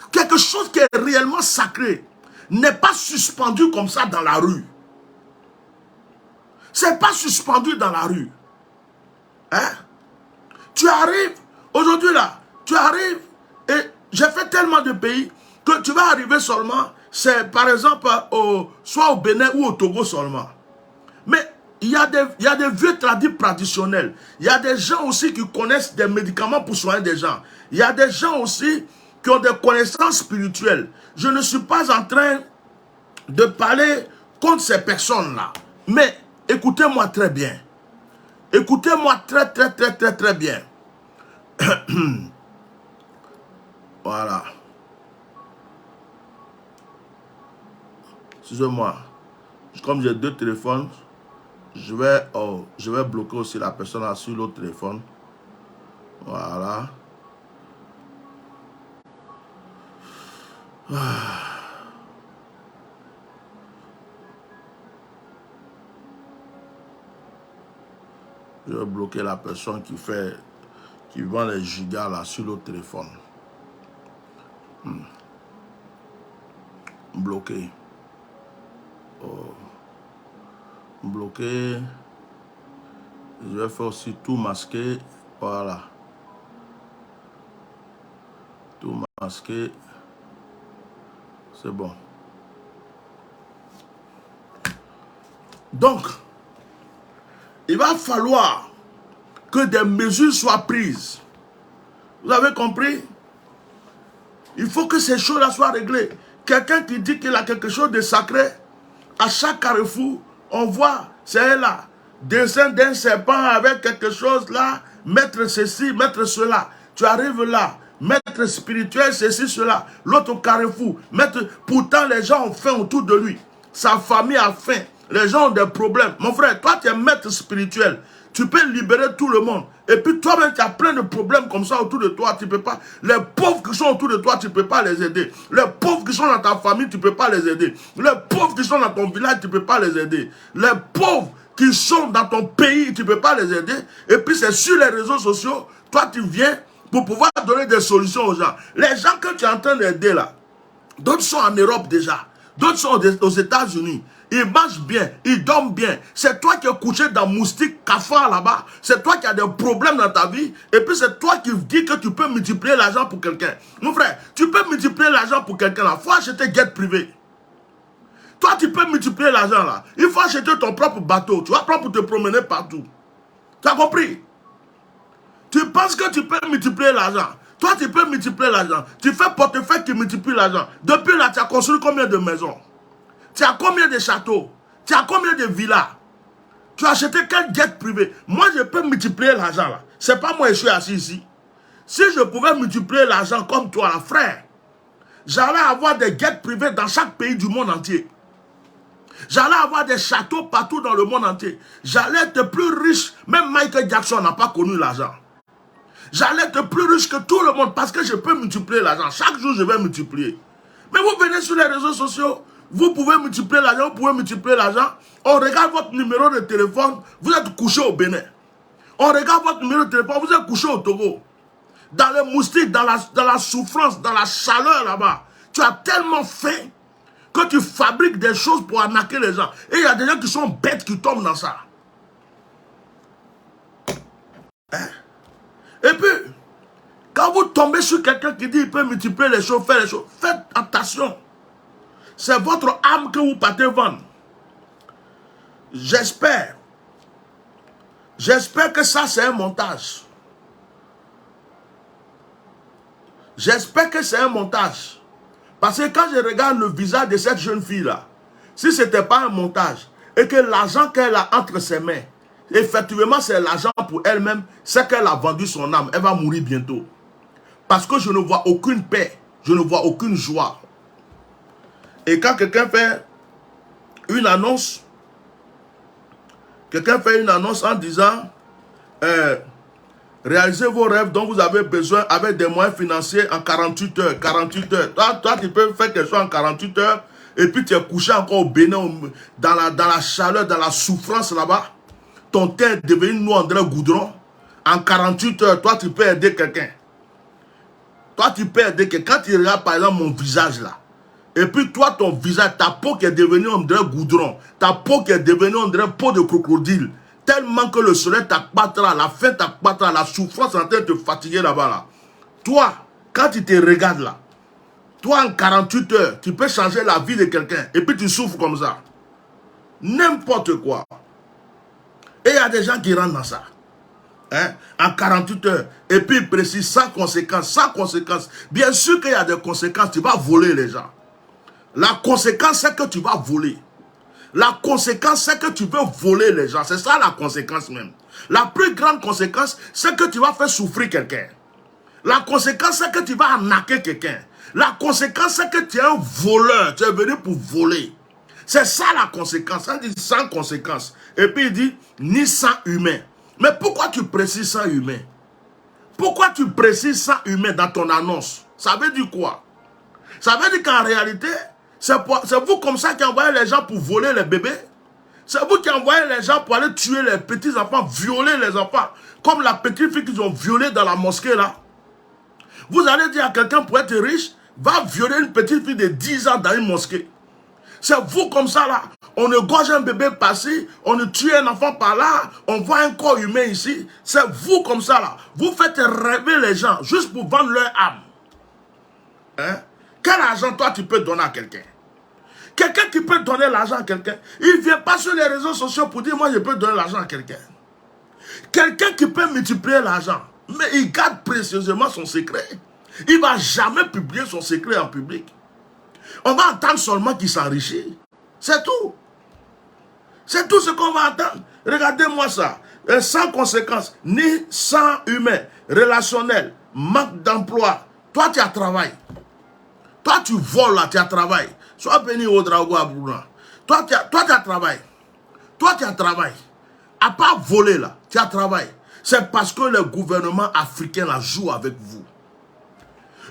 quelque chose qui est réellement sacré, n'est pas suspendu comme ça dans la rue. C'est pas suspendu dans la rue. Hein? Tu arrives, aujourd'hui là, tu arrives, et j'ai fait tellement de pays, que tu vas arriver seulement, c'est par exemple, soit au Bénin ou au Togo seulement. Mais il y a des vieux traditionnels. Il y a des gens aussi qui connaissent des médicaments pour soigner des gens. Il y a des gens aussi qui ont des connaissances spirituelles. Je ne suis pas en train de parler contre ces personnes-là. Mais écoutez-moi très bien. Écoutez-moi très bien. Voilà. Excusez-moi. Comme j'ai deux téléphones, je vais bloquer aussi la personne là sur l'autre téléphone. Voilà. Je vais bloquer la personne qui vend les gigas là sur l'autre téléphone. Bloqué. Oh. Bloqué. Je vais faire aussi tout masquer. Voilà. Tout masqué. C'est bon. Donc, il va falloir que des mesures soient prises. Vous avez compris? Il faut que ces choses-là soient réglées. Quelqu'un qui dit qu'il a quelque chose de sacré, à chaque carrefour, on voit, c'est là, dessin d'un serpent avec quelque chose là, mettre ceci, mettre cela. Tu arrives là, maître spirituel, ceci, cela. L'autre au carrefour, pourtant les gens ont faim autour de lui. Sa famille a faim. Les gens ont des problèmes. Mon frère, toi tu es maître spirituel. Tu peux libérer tout le monde. Et puis toi-même, tu as plein de problèmes comme ça autour de toi. Tu peux pas. Les pauvres qui sont autour de toi, tu ne peux pas les aider. Les pauvres qui sont dans ta famille, tu ne peux pas les aider. Les pauvres qui sont dans ton village, tu ne peux pas les aider. Les pauvres qui sont dans ton pays, tu ne peux pas les aider. Et puis c'est sur les réseaux sociaux, toi tu viens pour pouvoir donner des solutions aux gens. Les gens que tu es en train d'aider là, d'autres sont en Europe déjà. D'autres sont aux États-Unis. Ils mangent bien, ils dorment bien. C'est toi qui es couché dans moustique, cafard là-bas. C'est toi qui as des problèmes dans ta vie. Et puis c'est toi qui dis que tu peux multiplier l'argent pour quelqu'un. Mon frère, tu peux multiplier l'argent pour quelqu'un là. Il faut acheter jet privé. Toi, tu peux multiplier l'argent là. Il faut acheter ton propre bateau. Tu vas prendre pour te promener partout. Tu as compris? Tu penses que tu peux multiplier l'argent. Toi, tu peux multiplier l'argent. Tu fais portefeuille qui multiplie l'argent. Depuis là, tu as construit combien de maisons? Tu as combien de châteaux? Tu as combien de villas? Tu as acheté quel jet privé? Moi, je peux multiplier l'argent là. C'est pas moi, je suis assis ici. Si je pouvais multiplier l'argent comme toi, là, frère, j'allais avoir des jets privés dans chaque pays du monde entier. J'allais avoir des châteaux partout dans le monde entier. J'allais être plus riche. Même Michael Jackson n'a pas connu l'argent. J'allais être plus riche que tout le monde parce que je peux multiplier l'argent. Chaque jour, je vais multiplier. Mais vous venez sur les réseaux sociaux, vous pouvez multiplier l'argent, vous pouvez multiplier l'argent. On regarde votre numéro de téléphone, vous êtes couché au Bénin. On regarde votre numéro de téléphone, vous êtes couché au Togo. Dans les moustiques, dans la souffrance, dans la chaleur là-bas. Tu as tellement faim que tu fabriques des choses pour arnaquer les gens. Et il y a des gens qui sont bêtes qui tombent dans ça. Hein? Et puis, quand vous tombez sur quelqu'un qui dit qu'il peut multiplier les choses, faire les choses, faites attention. C'est votre âme que vous partez vendre. J'espère que ça c'est un montage. J'espère que c'est un montage. Parce que quand je regarde le visage de cette jeune fille-là, si ce n'était pas un montage, et que l'argent qu'elle a entre ses mains, effectivement c'est l'argent pour elle-même, c'est qu'elle a vendu son âme, elle va mourir bientôt. Parce que je ne vois aucune paix, je ne vois aucune joie. Et quand quelqu'un fait une annonce en disant réalisez vos rêves dont vous avez besoin avec des moyens financiers en 48 heures. 48 heures. Toi, tu peux faire quelque chose en 48 heures et puis tu es couché encore au Bénin dans la chaleur, dans la souffrance là-bas. Ton teint est devenu noir dans le goudron. En 48 heures, toi, tu peux aider quelqu'un. Toi, tu peux aider quelqu'un. Quand tu regardes par exemple mon visage là, et puis toi, ton visage, ta peau qui est devenue en goudron, ta peau qui est devenue en peau de crocodile, tellement que le soleil t'accroîtra, la faim t'accroîtra, la souffrance est en train de te fatiguer là-bas. Là. Toi, quand tu te regardes là, toi en 48 heures, tu peux changer la vie de quelqu'un et puis tu souffres comme ça. N'importe quoi. Et il y a des gens qui rentrent dans ça. Hein? En 48 heures. Et puis ils précisent sans conséquence, sans conséquence. Bien sûr qu'il y a des conséquences, tu vas voler les gens. La conséquence, c'est que tu vas voler. La conséquence, c'est que tu veux voler les gens. C'est ça la conséquence même. La plus grande conséquence, c'est que tu vas faire souffrir quelqu'un. La conséquence, c'est que tu vas arnaquer quelqu'un. La conséquence, c'est que tu es un voleur. Tu es venu pour voler. C'est ça la conséquence. Ça dit sans conséquence. Et puis il dit, ni sang humain. Mais pourquoi tu précises sang humain? Pourquoi tu précises sang humain dans ton annonce? Ça veut dire quoi? Ça veut dire qu'en réalité, c'est vous comme ça qui envoyez les gens pour voler les bébés. C'est vous qui envoyez les gens pour aller tuer les petits enfants, violer les enfants. Comme la petite fille qu'ils ont violée dans la mosquée là. Vous allez dire à quelqu'un pour être riche, va violer une petite fille de 10 ans dans une mosquée. C'est vous comme ça là. On égorge un bébé par-ci, on tue un enfant par là, on voit un corps humain ici. C'est vous comme ça là. Vous faites rêver les gens juste pour vendre leur âme. Hein? Quel argent toi tu peux donner à quelqu'un? Quelqu'un qui peut donner l'argent à quelqu'un, il ne vient pas sur les réseaux sociaux pour dire moi je peux donner l'argent à quelqu'un. Quelqu'un qui peut multiplier l'argent, mais il garde précieusement son secret. Il ne va jamais publier son secret en public. On va entendre seulement qu'il s'enrichit. C'est tout. C'est tout ce qu'on va entendre. Regardez-moi ça. Sans conséquence, ni sang humain, relationnel, manque d'emploi. Toi tu as travaillé. Toi, tu voles là, tu as travaillé. Sois béni au dragon à Bruna. Toi, tu as travaillé. Toi, tu as travaillé. À part voler là, tu as travaillé. C'est parce que le gouvernement africain là joue avec vous.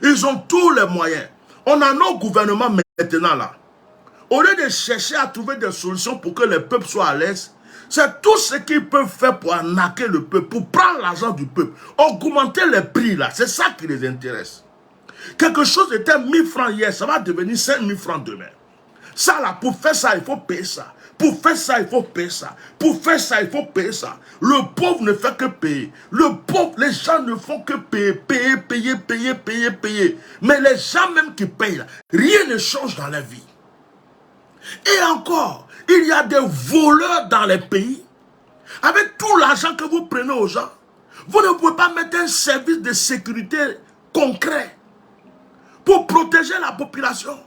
Ils ont tous les moyens. On a nos gouvernements maintenant là. Au lieu de chercher à trouver des solutions pour que le peuple soit à l'aise, c'est tout ce qu'ils peuvent faire pour arnaquer le peuple, pour prendre l'argent du peuple, augmenter les prix là. C'est ça qui les intéresse. Quelque chose était 1000 francs hier, ça va devenir 5000 francs demain. Ça là, pour faire ça, il faut payer ça. Pour faire ça, il faut payer ça. Pour faire ça, il faut payer ça. Le pauvre ne fait que payer. Le pauvre, les gens ne font que payer, payer. Mais les gens même qui payent, là, rien ne change dans la vie. Et encore, il y a des voleurs dans les pays. Avec tout l'argent que vous prenez aux gens, vous ne pouvez pas mettre un service de sécurité concret pour protéger la population.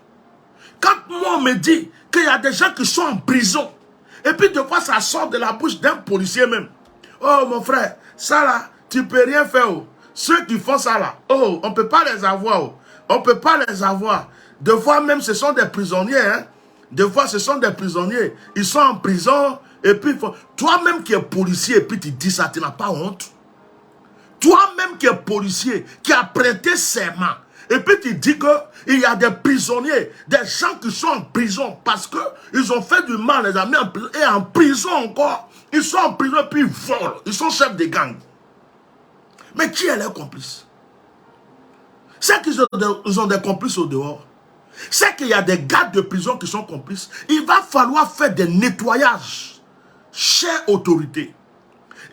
Quand moi on me dit qu'il y a des gens qui sont en prison, et puis de fois ça sort de la bouche d'un policier même. Oh mon frère, ça là, tu peux rien faire. Ceux qui font ça là, oh, on ne peut pas les avoir. Oh. On ne peut pas les avoir. Des fois même, ce sont des prisonniers. Hein. Des fois, ce sont des prisonniers. Ils sont en prison. Et puis, toi-même qui es policier, et puis tu dis ça, tu n'as pas honte. Toi-même qui es policier, qui a prêté serment, et puis tu dis qu'il y a des prisonniers, des gens qui sont en prison parce qu'ils ont fait du mal, les amis, en prison, et en prison encore. Ils sont en prison, puis ils volent. Ils sont chefs de gang. Mais qui est leur complice? C'est qu'ils ont des complices au dehors. C'est qu'il y a des gardes de prison qui sont complices. Il va falloir faire des nettoyages chez autorités.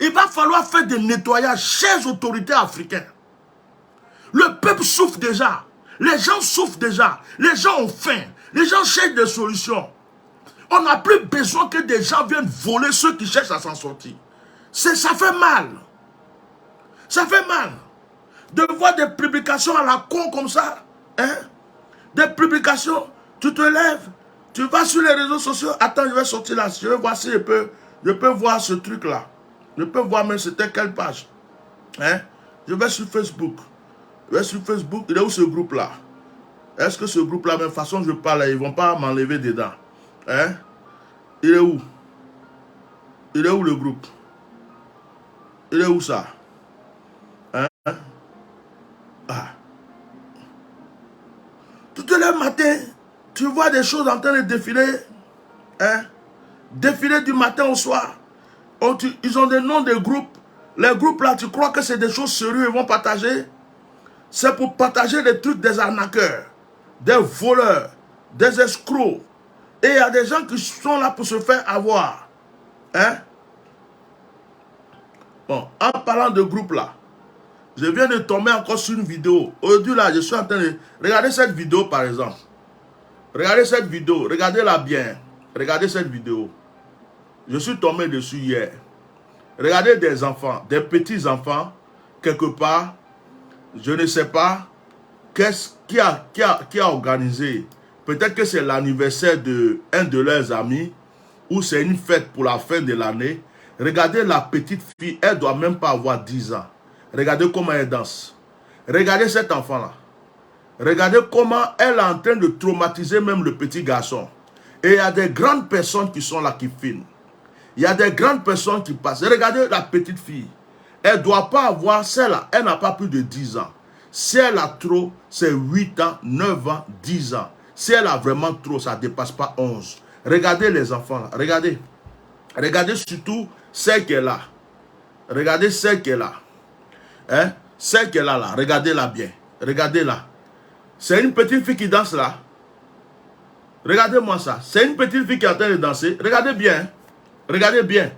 Il va falloir faire des nettoyages chez les autorités africaines. Le peuple souffre déjà. Les gens souffrent déjà. Les gens ont faim. Les gens cherchent des solutions. On n'a plus besoin que des gens viennent voler ceux qui cherchent à s'en sortir. Ça fait mal. Ça fait mal. De voir des publications à la con comme ça. Hein? Des publications. Tu te lèves. Tu vas sur les réseaux sociaux. Attends, je vais sortir là. Je vais voir si je peux voir ce truc-là. Je peux voir même c'était quelle page. Hein? Je vais sur Facebook. Je vais sur Facebook. Il est où ce groupe-là? Est-ce que ce groupe-là, même façon je parle, ils ne vont pas m'enlever dedans? Hein? Il est où? Il est où le groupe? Il est où ça? Hein? Ah. Tout le matin, tu vois des choses en train de défiler. Hein? Défiler du matin au soir. Ils ont des noms de groupes. Les groupes là, tu crois que c'est des choses sérieuses, ils vont partager? C'est pour partager les trucs des arnaqueurs, des voleurs, des escrocs. Et il y a des gens qui sont là pour se faire avoir. Hein? Bon, en parlant de groupe là, je viens de tomber encore sur une vidéo. Aujourd'hui là, je suis en train de... Regardez cette vidéo par exemple. Regardez cette vidéo, regardez-la bien. Regardez cette vidéo. Je suis tombé dessus hier. Regardez des enfants, des petits enfants, quelque part, je ne sais pas, qui a organisé. Peut-être que c'est l'anniversaire d'un de leurs amis, ou c'est une fête pour la fin de l'année. Regardez la petite fille, elle ne doit même pas avoir 10 ans. Regardez comment elle danse. Regardez cet enfant-là. Regardez comment elle est en train de traumatiser même le petit garçon. Et il y a des grandes personnes qui sont là, qui filment. Il y a des grandes personnes qui passent. Regardez la petite fille. Elle ne doit pas avoir celle-là. Elle n'a pas plus de 10 ans. Si elle a trop, c'est 8 ans, 9 ans, 10 ans. Si elle a vraiment trop, ça ne dépasse pas 11. Regardez les enfants là. Regardez. Regardez surtout celle qui est là. Regardez celle qui est là. Hein? Celle qui est là. Regardez-la bien. Regardez-la. C'est une petite fille qui danse là. Regardez-moi ça. C'est une petite fille qui est en train de danser. Regardez bien. Regardez bien.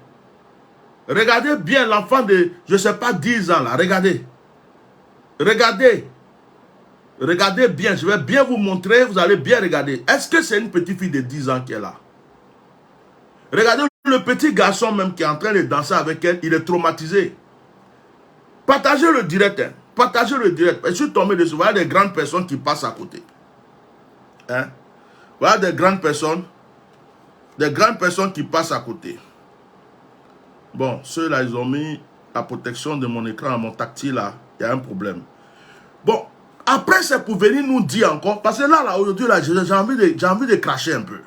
Regardez bien l'enfant de, je ne sais pas, 10 ans là. Regardez. Regardez. Regardez bien. Je vais bien vous montrer. Vous allez bien regarder. Est-ce que c'est une petite fille de 10 ans qui est là? Regardez le petit garçon même qui est en train de danser avec elle. Il est traumatisé. Partagez le direct. Hein. Partagez le direct. Je suis tombé dessus. Voilà des grandes personnes qui passent à côté. Hein? Voilà des grandes personnes. Des grandes personnes qui passent à côté. Bon, ceux-là, ils ont mis la protection de mon écran à mon tactile là. Il y a un problème. Bon, après, c'est pour venir nous dire encore. Parce que là aujourd'hui, là, j'ai envie de cracher un peu.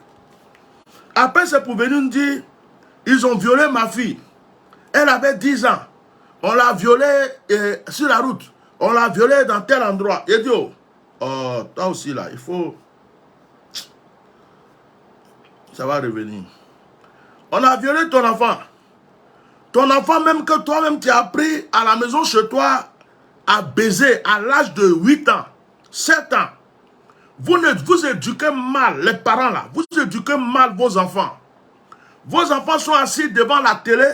Après, c'est pour venir nous dire, ils ont violé ma fille. Elle avait 10 ans. On l'a violée sur la route. On l'a violée dans tel endroit. Il dit, oh, toi aussi là, il faut... Ça va revenir. On a violé ton enfant. Ton enfant même que toi-même tu as appris à la maison chez toi à baiser à l'âge de 8 ans, 7 ans. Vous éduquez mal, les parents là. Vous éduquez mal vos enfants. Vos enfants sont assis devant la télé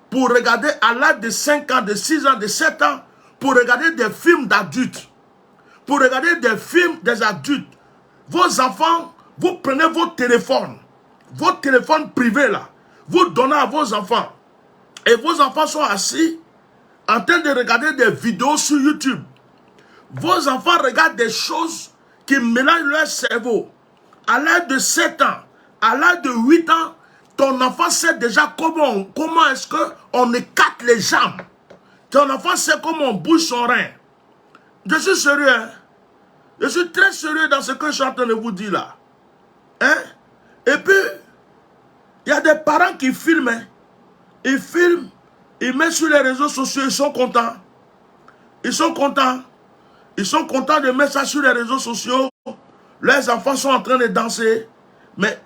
pour regarder à l'âge de 5 ans, de 6 ans, de 7 ans, pour regarder des films d'adultes. Pour regarder des films des adultes. Vos enfants, vous prenez vos téléphones privés là, vous donnez à vos enfants. Et vos enfants sont assis en train de regarder des vidéos sur YouTube. Vos enfants regardent des choses qui mélangent leur cerveau. À l'âge de 7 ans, à l'âge de 8 ans, ton enfant sait déjà comment est-ce qu'on écarte les jambes. Ton enfant sait comment on bouge son rein. Je suis sérieux, hein? Je suis très sérieux dans ce que je suis en train de vous dire là. Hein? Et puis, il y a des parents qui filment. Hein? Ils filment, ils mettent sur les réseaux sociaux, ils sont contents. Ils sont contents. Ils sont contents de mettre ça sur les réseaux sociaux. Leurs enfants sont en train de danser. Mais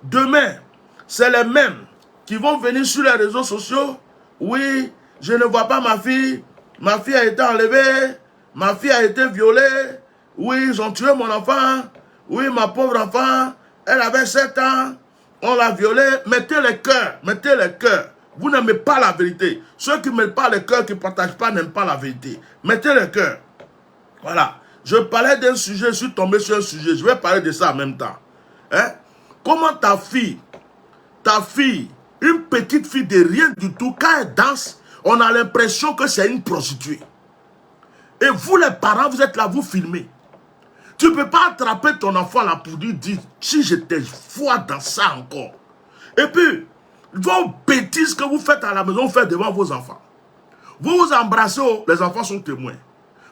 demain, c'est les mêmes qui vont venir sur les réseaux sociaux. Oui, je ne vois pas ma fille. Ma fille a été enlevée. Ma fille a été violée. Oui, ils ont tué mon enfant. Oui, ma pauvre enfant, elle avait 7 ans. On l'a violée. Mettez les cœurs. Mettez les cœurs. Vous n'aimez pas la vérité. Ceux qui ne mettent pas les cœurs, qui ne partagent pas, n'aiment pas la vérité. Mettez les cœurs. Voilà. Je parlais d'un sujet, je suis tombé sur un sujet. Je vais parler de ça en même temps. Hein? Comment ta fille, une petite fille de rien du tout, quand elle danse, on a l'impression que c'est une prostituée. Et vous les parents, vous êtes là, vous filmez. Tu ne peux pas attraper ton enfant là pour lui dire, si j'étais foi dans ça encore. Et puis, vos bêtises que vous faites à la maison, vous faites devant vos enfants. Vous vous embrassez, les enfants sont témoins.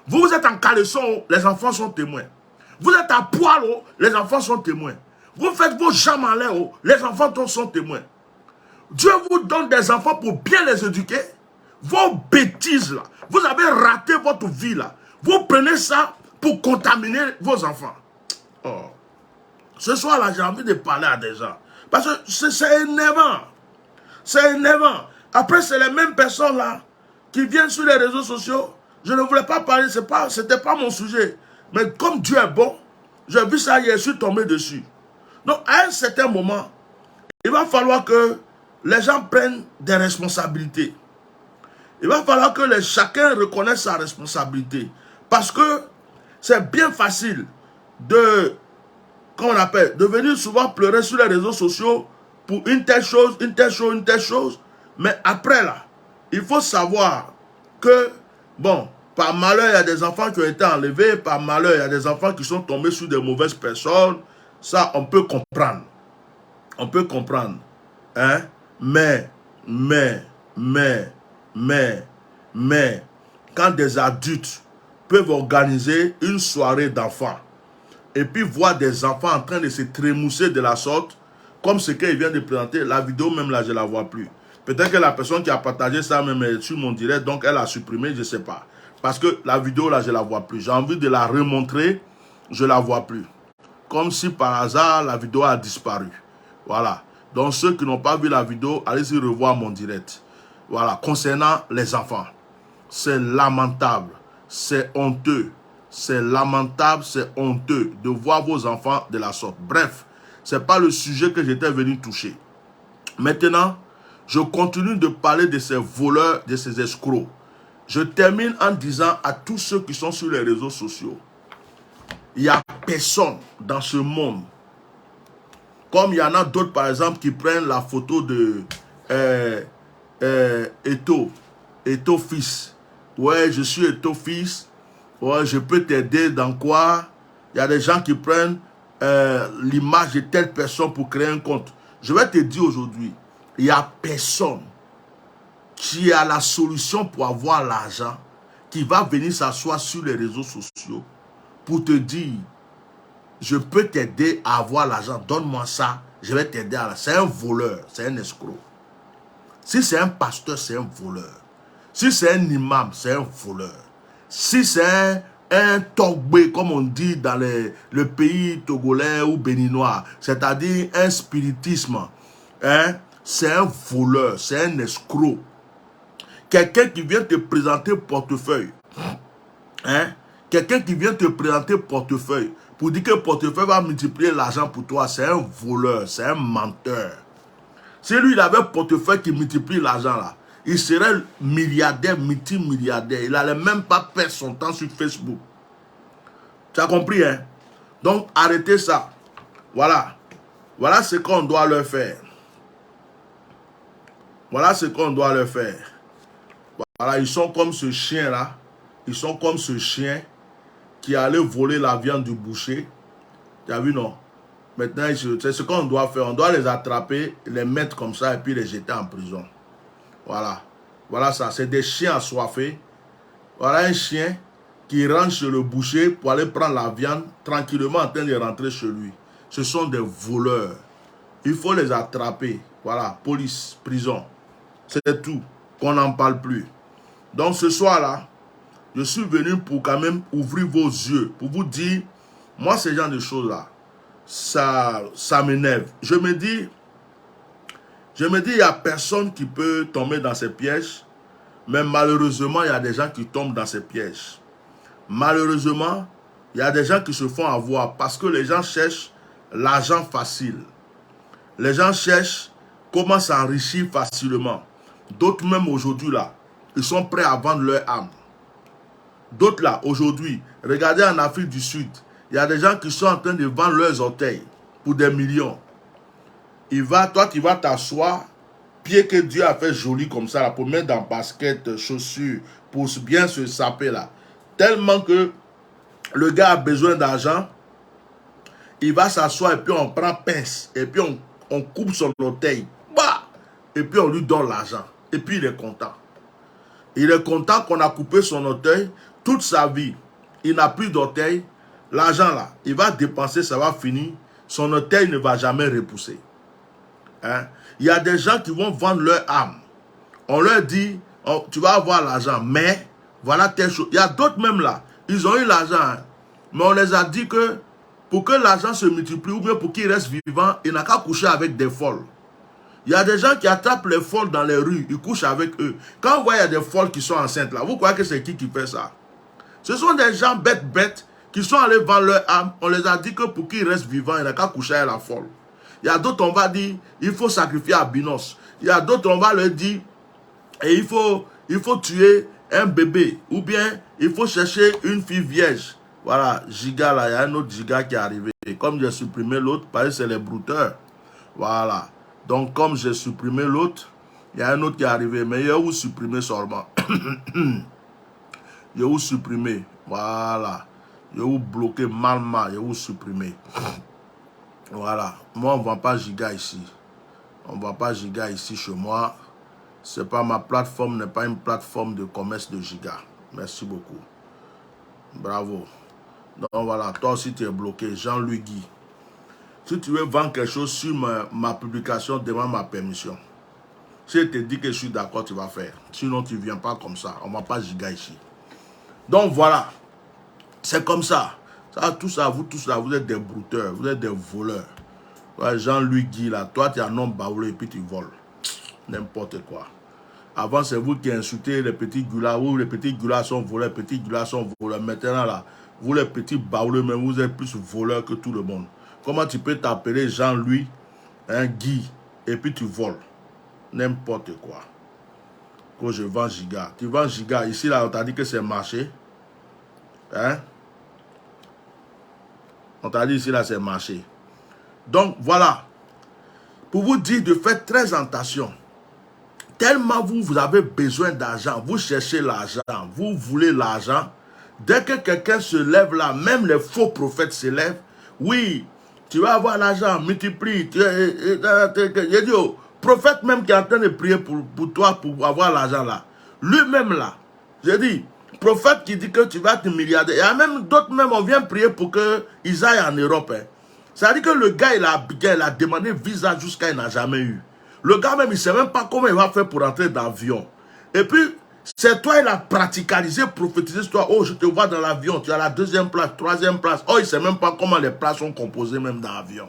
Vous êtes en caleçon, les enfants sont témoins. Vous êtes à poil, les enfants sont témoins. Vous faites vos jambes en l'air, les enfants sont témoins. Dieu vous donne des enfants pour bien les éduquer. Vos bêtises là, vous avez raté votre vie là. Vous prenez ça pour contaminer vos enfants. Oh. Ce soir là, j'ai envie de parler à des gens. Parce que c'est énervant. C'est énervant. Après, c'est les mêmes personnes là qui viennent sur les réseaux sociaux. Je ne voulais pas parler, c'était pas mon sujet. Mais comme Dieu est bon, j'ai vu ça hier, je suis tombé dessus. Donc, à un certain moment, il va falloir que les gens prennent des responsabilités. Il va falloir que chacun reconnaisse sa responsabilité. Parce que c'est bien facile de, comment on appelle, de venir souvent pleurer sur les réseaux sociaux pour une telle chose, une telle chose, une telle chose. Mais après là, il faut savoir que, bon, par malheur, il y a des enfants qui ont été enlevés. Par malheur, il y a des enfants qui sont tombés sur des mauvaises personnes. Ça, on peut comprendre. On peut comprendre. Hein? Mais, quand des adultes peuvent organiser une soirée d'enfants et puis voir des enfants en train de se trémousser de la sorte, comme ce qu'il vient de présenter, la vidéo même là, je ne la vois plus. Peut-être que la personne qui a partagé ça même sur mon direct, donc elle a supprimé, je ne sais pas. Parce que la vidéo là, je ne la vois plus. J'ai envie de la remontrer, je ne la vois plus. Comme si par hasard, la vidéo a disparu. Voilà. Donc ceux qui n'ont pas vu la vidéo, allez-y revoir mon direct. Voilà. Concernant les enfants, c'est lamentable, c'est honteux. C'est lamentable, c'est honteux de voir vos enfants de la sorte. Bref, ce n'est pas le sujet que j'étais venu toucher. Maintenant, je continue de parler de ces voleurs, de ces escrocs. Je termine en disant à tous ceux qui sont sur les réseaux sociaux, il n'y a personne dans ce monde, comme il y en a d'autres par exemple qui prennent la photo de Eto fils. Ouais, je suis Eto fils. Ouais, je peux t'aider dans quoi? Il y a des gens qui prennent l'image de telle personne pour créer un compte. Je vais te dire aujourd'hui, il n'y a personne qui a la solution pour avoir l'argent, qui va venir s'asseoir sur les réseaux sociaux pour te dire, je peux t'aider à avoir l'argent, donne-moi ça, je vais t'aider à... C'est un voleur, c'est un escroc. Si c'est un pasteur, c'est un voleur. Si c'est un imam, c'est un voleur. Si c'est un togbé, comme on dit dans le pays togolais ou béninois, c'est-à-dire un spiritisme, hein, c'est un voleur, c'est un escroc. Quelqu'un qui vient te présenter portefeuille, hein, quelqu'un qui vient te présenter portefeuille, pour dire que portefeuille va multiplier l'argent pour toi, c'est un voleur, c'est un menteur. Si lui, il avait portefeuille qui multiplie l'argent là, il serait milliardaire, multimilliardaire. Il n'allait même pas perdre son temps sur Facebook. Tu as compris, hein? Donc, arrêtez ça. Voilà. Voilà ce qu'on doit leur faire. Voilà ce qu'on doit leur faire. Voilà, ils sont comme ce chien là. Ils sont comme ce chien qui allait voler la viande du boucher. Tu as vu, non? Maintenant, c'est ce qu'on doit faire. On doit les attraper, les mettre comme ça et puis les jeter en prison. Voilà. Voilà ça, c'est des chiens assoiffés. Voilà un chien qui rentre chez le boucher pour aller prendre la viande, tranquillement en train de rentrer chez lui. Ce sont des voleurs. Il faut les attraper. Voilà, police, prison. C'est tout, qu'on n'en parle plus. Donc ce soir-là, je suis venu pour quand même ouvrir vos yeux, pour vous dire, moi ce genre de choses-là, ça m'énerve. Je me dis, il n'y a personne qui peut tomber dans ces pièges, mais malheureusement, il y a des gens qui tombent dans ces pièges. Malheureusement, il y a des gens qui se font avoir parce que les gens cherchent l'argent facile. Les gens cherchent comment s'enrichir facilement. D'autres même aujourd'hui là, ils sont prêts à vendre leur âme. D'autres là, aujourd'hui, regardez en Afrique du Sud, il y a des gens qui sont en train de vendre leurs orteils pour des millions. Toi, tu vas t'asseoir, pied que Dieu a fait joli comme ça, là, pour mettre dans basket, chaussures, pour bien se saper là. Tellement que le gars a besoin d'argent, il va s'asseoir et puis on prend pince, et puis on coupe son orteil, bah, et puis on lui donne l'argent, et puis il est content. Il est content qu'on a coupé son orteil toute sa vie. Il n'a plus d'orteil. L'argent là, il va dépenser, ça va finir. Son orteil ne va jamais repousser. Hein? Il y a des gens qui vont vendre leur âme. On leur dit, oh, tu vas avoir l'argent, mais voilà telle chose. Il y a d'autres même là, ils ont eu l'argent, hein, mais on les a dit que pour que l'argent se multiplie ou bien pour qu'ils restent vivants, il n'a qu'à coucher avec des folles. Il y a des gens qui attrapent les folles dans les rues, ils couchent avec eux. Quand on voit il y a des folles qui sont enceintes là, vous croyez que c'est qui fait ça? Ce sont des gens bêtes qui sont allés vendre leur âme. On les a dit que pour qu'ils restent vivants, il n'a qu'à coucher avec la folle. Il y a d'autres, on va dire, il faut sacrifier à Binos. Il y a d'autres, on va leur dire, et il faut tuer un bébé. Ou bien, il faut chercher une fille vierge. Voilà, Giga là, il y a un autre Giga qui est arrivé. Et comme j'ai supprimé l'autre, parce que c'est les brouteurs. Voilà. Donc, comme j'ai supprimé l'autre, il y a un autre qui est arrivé. Mais il y a où supprimer seulement. Il y a où supprimer. Voilà. Il y a où bloquer mal. Il y a où supprimer. Voilà. Moi, on ne vend pas Giga ici. On ne vend pas Giga ici chez moi. C'est pas ma plateforme, n'est pas une plateforme de commerce de Giga. Merci beaucoup. Bravo. Donc voilà, toi aussi tu es bloqué. Jean-Louis Guy. Si tu veux vendre quelque chose sur ma publication, demande ma permission. Si je te dis que je suis d'accord, tu vas faire. Sinon, tu ne viens pas comme ça. On ne va pas Giga ici. Donc voilà. C'est comme ça. Tout ça, vous tous là, vous êtes des brouteurs, vous êtes des voleurs. Ouais, Jean-Louis Guy là, toi tu es un homme baoulé et puis tu voles. N'importe quoi. Avant, c'est vous qui insultez les petits gulas. Vous, les petits gulas sont voleurs, les petits gulas sont voleurs. Maintenant là, vous les petits baoulés, mais vous êtes plus voleurs que tout le monde. Comment tu peux t'appeler Jean-Louis, Guy, et puis tu voles? N'importe quoi. Quand je vends Giga. Tu vends Giga. Ici, là, on t'a dit que c'est marché. Hein? On t'a dit ici, là, c'est marché. Donc, voilà. Pour vous dire de faire très attention. Tellement vous avez besoin d'argent. Vous cherchez l'argent. Vous voulez l'argent. Dès que quelqu'un se lève là, même les faux prophètes se lèvent. Oui, tu vas avoir l'argent, multiplie. J'ai dit au prophète même qui est en train de prier pour toi pour avoir l'argent là. Lui-même là, j'ai dit, prophète qui dit que tu vas être milliardaire. Il y a même d'autres même, on vient prier pour qu'ils aillent en Europe. Hein. Ça veut dire que le gars, il a demandé visa jusqu'à il n'a jamais eu. Le gars même, il ne sait même pas comment il va faire pour entrer dans l'avion. Et puis, c'est toi, il a praticalisé, prophétisé sur toi. Oh, je te vois dans l'avion, tu as la 2e place, 3e place. Oh, il ne sait même pas comment les places sont composées même dans l'avion.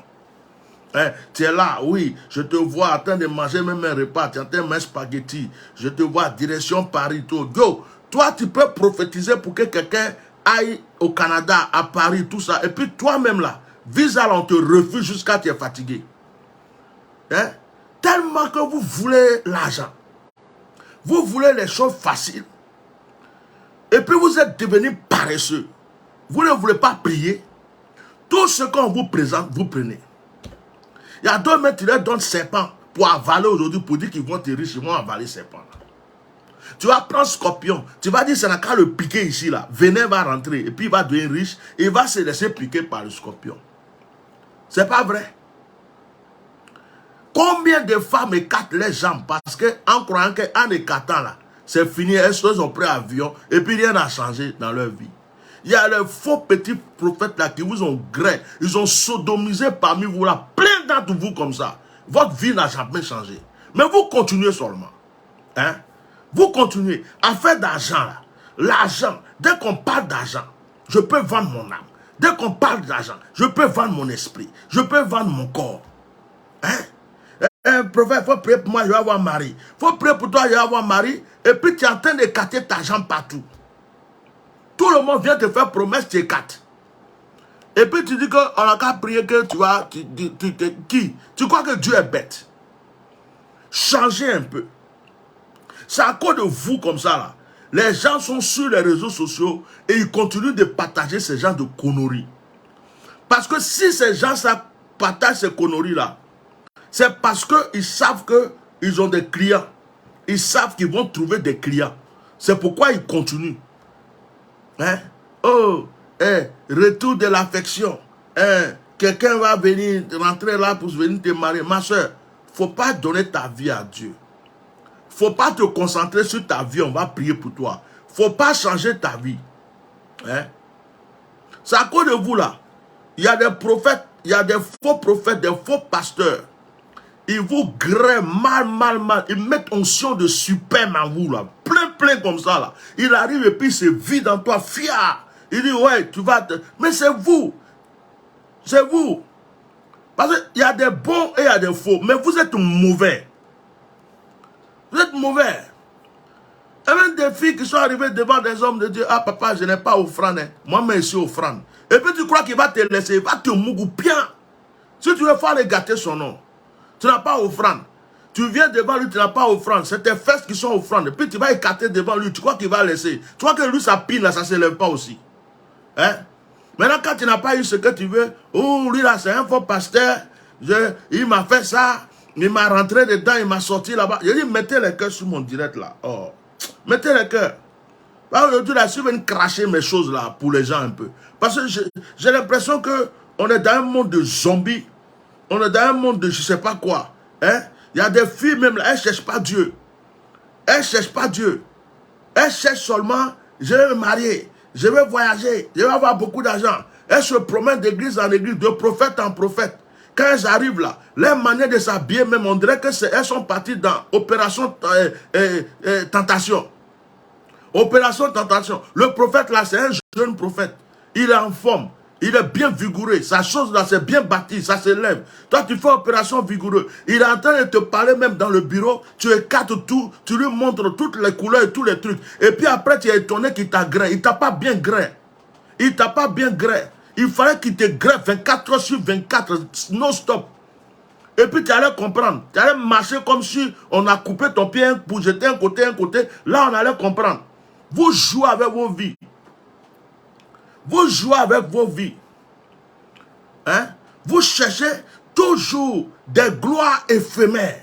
Hein? Tu es là, oui, je te vois en train de manger même un repas, tu es en train de manger spaghetti. Je te vois direction Paris, tout. Yo, toi, tu peux prophétiser pour que quelqu'un aille au Canada, à Paris, tout ça. Et puis toi-même là, visa, on te refuse jusqu'à ce que tu es fatigué. Hein? Tellement que vous voulez l'argent. Vous voulez les choses faciles. Et puis vous êtes devenus paresseux. Vous ne voulez pas prier. Tout ce qu'on vous présente, vous prenez. Il y a d'autres, mais tu leur donnes serpent pour avaler aujourd'hui, pour dire qu'ils vont être riches, ils vont avaler serpent. Tu vas prendre scorpion. Tu vas dire, ça n'a qu'à le piquer ici, là. Venin va rentrer. Et puis il va devenir riche. Et il va se laisser piquer par le scorpion. C'est pas vrai. Combien de femmes écartent les jambes parce qu'en croyant qu'en écartant là, c'est fini, ils ont pris avion, et puis rien n'a changé dans leur vie. Il y a les faux petits prophètes là qui vous ont gré, ils ont sodomisé parmi vous là, plein d'entre vous comme ça. Votre vie n'a jamais changé. Mais vous continuez seulement. Hein? Vous continuez à faire d'argent là. L'argent, dès qu'on parle d'argent, je peux vendre mon âme. Dès qu'on parle d'argent, je peux vendre mon esprit. Je peux vendre mon corps. Hein? Un prophète, il faut prier pour moi, je vais avoir un mari. Il faut prier pour toi, je vais avoir un mari. Et puis tu es en train de écarter ta jambe partout. Tout le monde vient te faire promesse, tu écartes. Et puis tu dis qu'on n'a qu'à prier que tu vas... Tu crois que Dieu est bête. Changez un peu. C'est à cause de vous comme ça là. Les gens sont sur les réseaux sociaux et ils continuent de partager ces genres de conneries. Parce que si ces gens partagent ces conneries là, c'est parce qu'ils savent qu'ils ont des clients. Ils savent qu'ils vont trouver des clients. C'est pourquoi ils continuent. Hein? Oh, retour de l'affection. Quelqu'un va venir rentrer là pour venir te marier. Ma soeur, il ne faut pas donner ta vie à Dieu. Il ne faut pas te concentrer sur ta vie, on va prier pour toi. Il ne faut pas changer ta vie. Hein? C'est à cause de vous là. Il y a des prophètes, il y a des faux prophètes, des faux pasteurs. Ils vous grèvent mal. Ils mettent onction de superbe en vous là. Plein comme ça là. Il arrive et puis c'est vide en toi, fier. Il dit ouais, tu vas te... Mais c'est vous. C'est vous. Parce qu'il y a des bons et il y a des faux. Mais vous êtes mauvais. Vous êtes mauvais. Et même des filles qui sont arrivées devant des hommes de Dieu. Ah papa, je n'ai pas offrande. Moi-même je suis offrande. Et puis tu crois qu'il va te laisser. Il va te mouiller bien. Si tu veux faire les gâter son nom. Tu n'as pas offrande. Tu viens devant lui, tu n'as pas offrande. C'est tes fesses qui sont offrandes. Et puis tu vas écarter devant lui. Tu crois qu'il va laisser. Tu crois que lui, sa pile, là, ça ne s'élève pas aussi. Hein? Maintenant, quand tu n'as pas eu ce que tu veux, oh, lui, là, c'est un faux pasteur. Il m'a fait ça. Il m'a rentré dedans, il m'a sorti là-bas. Il dit, mettez les cœurs sur mon direct, là. Oh. Mettez les cœurs. Aujourd'hui, là, je viens cracher mes choses, là, pour les gens un peu. Parce que j'ai l'impression qu'on est dans un monde de zombies. On est dans un monde de je ne sais pas quoi. Hein? Il y a des filles même là, elles ne cherchent pas Dieu. Elles ne cherchent pas Dieu. Elles cherchent seulement, je vais me marier, je vais voyager, je vais avoir beaucoup d'argent. Elles se promènent d'église en église, de prophète en prophète. Quand elles arrivent là, leur manière de s'habiller même, on dirait qu'elles sont parties dans opération tentation. Opération tentation. Le prophète là, c'est un jeune prophète. Il est en forme. Il est bien vigoureux. Sa chose là, c'est bien bâti. Ça se lève. Toi, tu fais opération vigoureux. Il est en train de te parler même dans le bureau. Tu écartes tout. Tu lui montres toutes les couleurs et tous les trucs. Et puis après, tu es étonné qu'il t'a gré. Il t'a pas bien gré. Il t'a pas bien gré. Il fallait qu'il te greffe 24 heures sur 24. Non-stop. Et puis tu allais comprendre. Tu allais marcher comme si on a coupé ton pied pour jeter un côté. Là, on allait comprendre. Vous jouez avec vos vies. Vous jouez avec vos vies. Hein? Vous cherchez toujours des gloires éphémères.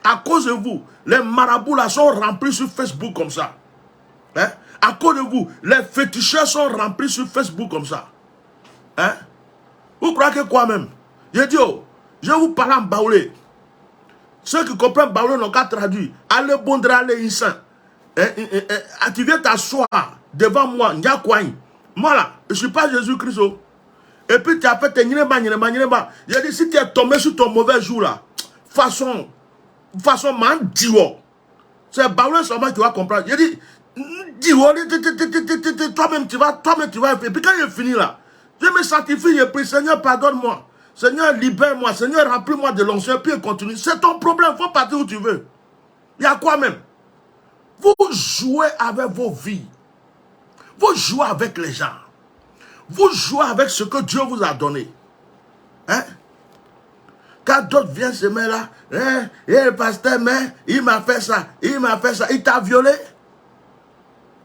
À cause de vous, les marabouts là sont remplis sur Facebook comme ça. Hein? À cause de vous, les féticheurs sont remplis sur Facebook comme ça. Hein? Vous croyez que quoi même? Je dis, oh, je vous parle en baoulé. Ceux qui comprennent baoulé n'ont qu'à traduire. Allez bondra, allez instant. Tu viens t'asseoir devant moi, moi là, je ne suis pas Jésus-Christ. Et puis tu as fait tes nyéba. J'ai dit, si tu es tombé sur ton mauvais jour là, façon man diwo. C'est Baoulé seulement qui va comprendre. J'ai dit, diwo, toi-même tu vas. Et puis quand il est fini là, je me sanctifie, je prie, Seigneur, pardonne-moi. Seigneur, libère-moi. Seigneur, remplis-moi de l'onction. Puis il continue. C'est ton problème, il faut partir où tu veux. Il y a quoi même? Vous jouez avec vos vies. Vous jouez avec les gens. Vous jouez avec ce que Dieu vous a donné. Hein? Quand d'autres viennent se mettre là, le pasteur, mais il m'a fait ça, il t'a violé.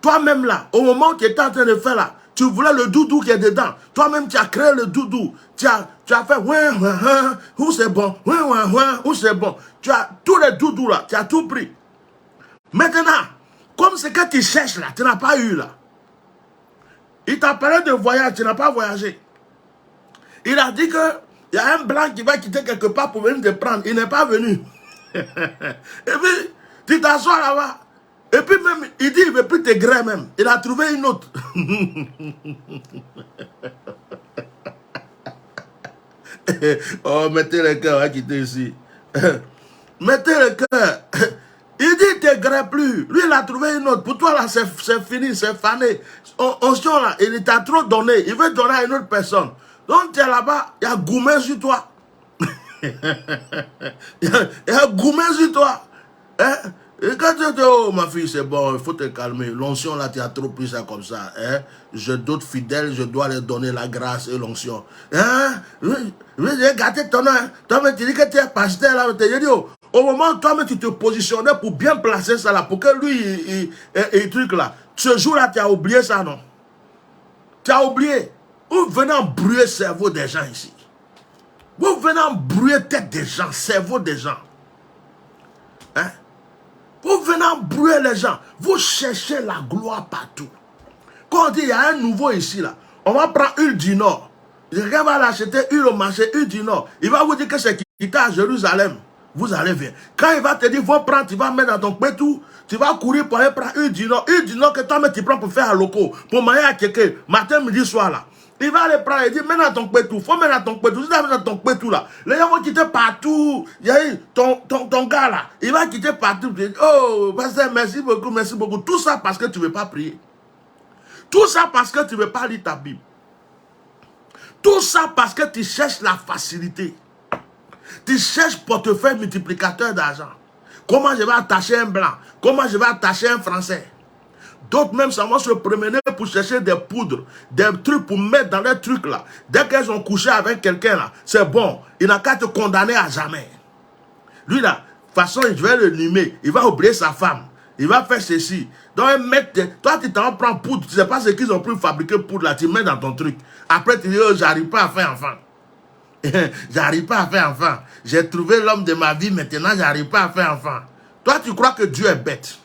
Toi-même là, au moment où tu étais en train de faire là, tu voulais le doudou qui est dedans. Toi-même, tu as créé le doudou. Tu as fait, où c'est bon, où c'est bon. Tu as tous les doudous là, tu as tout pris. Maintenant, comme ce que tu cherches là, tu n'as pas eu là. Il t'a parlé de voyage, tu n'as pas voyagé. Il a dit que il y a un blanc qui va quitter quelque part pour venir te prendre. Il n'est pas venu. Et puis, tu t'assois là-bas. Et puis même, il dit, il ne veut plus te gré même. Il a trouvé une autre. Oh, mettez le cœur, à quitter ici. Mettez le cœur. Il dit, il ne te gré plus. Lui, il a trouvé une autre. Pour toi, là, c'est fini, c'est fané. Onction, là, il t'a trop donné. Il veut donner à une autre personne. Donc, tu es là-bas, il y a gourmet sur toi. Il y a gourmet sur toi. Hein? Et quand tu dis, oh ma fille, c'est bon, il faut te calmer. L'onction là, tu as trop pris ça comme ça. Hein? Je doute fidèle, je dois leur donner la grâce et l'onction. Hein? J'ai gâté ton nom. Toi, tu dis que tu es pasteur là. Je dis, oh, au moment où toi, tu te positionnais pour bien placer ça là, pour que lui, il truc là. Ce jour-là, tu as oublié ça, non? Tu as oublié. Vous venez embrouiller le cerveau des gens ici. Vous venez embrouiller la tête des gens, cerveau des gens. Hein? Vous venez embrouiller les gens. Vous cherchez la gloire partout. Quand on dit il y a un nouveau ici, là, on va prendre huile du Nord. Quelqu'un va l'acheter huile au marché, huile du Nord. Il va vous dire que c'est quitté à Jérusalem. Vous allez venir. Quand il va te dire, va prendre, tu vas mettre dans ton pétou, tu vas courir pour aller prendre huile du Nord. Huile du Nord que toi, tu prends pour faire un loco, pour manger à quelqu'un, matin, midi, soir, là. Il va aller prendre et dire, mets dans ton pétou, faut mettre dans ton pétou. Si tu mets dans ton pétou là, les gens vont quitter partout. Il y a eu ton gars là, il va quitter partout. Oh, pasteur, merci beaucoup, merci beaucoup. Tout ça parce que tu ne veux pas prier. Tout ça parce que tu ne veux pas lire ta Bible. Tout ça parce que tu cherches la facilité. Tu cherches portefeuille multiplicateur d'argent. Comment je vais attacher un blanc? Comment je vais attacher un français? D'autres même, ça va se promener pour chercher des poudres, des trucs pour mettre dans les trucs là. Dès qu'elles ont couché avec quelqu'un là, c'est bon. Il n'a qu'à te condamner à jamais. Lui là, de toute façon, je vais le nimer. Il va oublier sa femme. Il va faire ceci. Donc, toi, tu t'en prends poudre. Tu ne sais pas ce qu'ils ont pu fabriquer poudre là. Tu mets dans ton truc. Après, tu dis, oh, j'arrive pas à faire enfant. J'arrive pas à faire enfant. J'ai trouvé l'homme de ma vie. Maintenant, j'arrive pas à faire enfant. Toi, tu crois que Dieu est bête.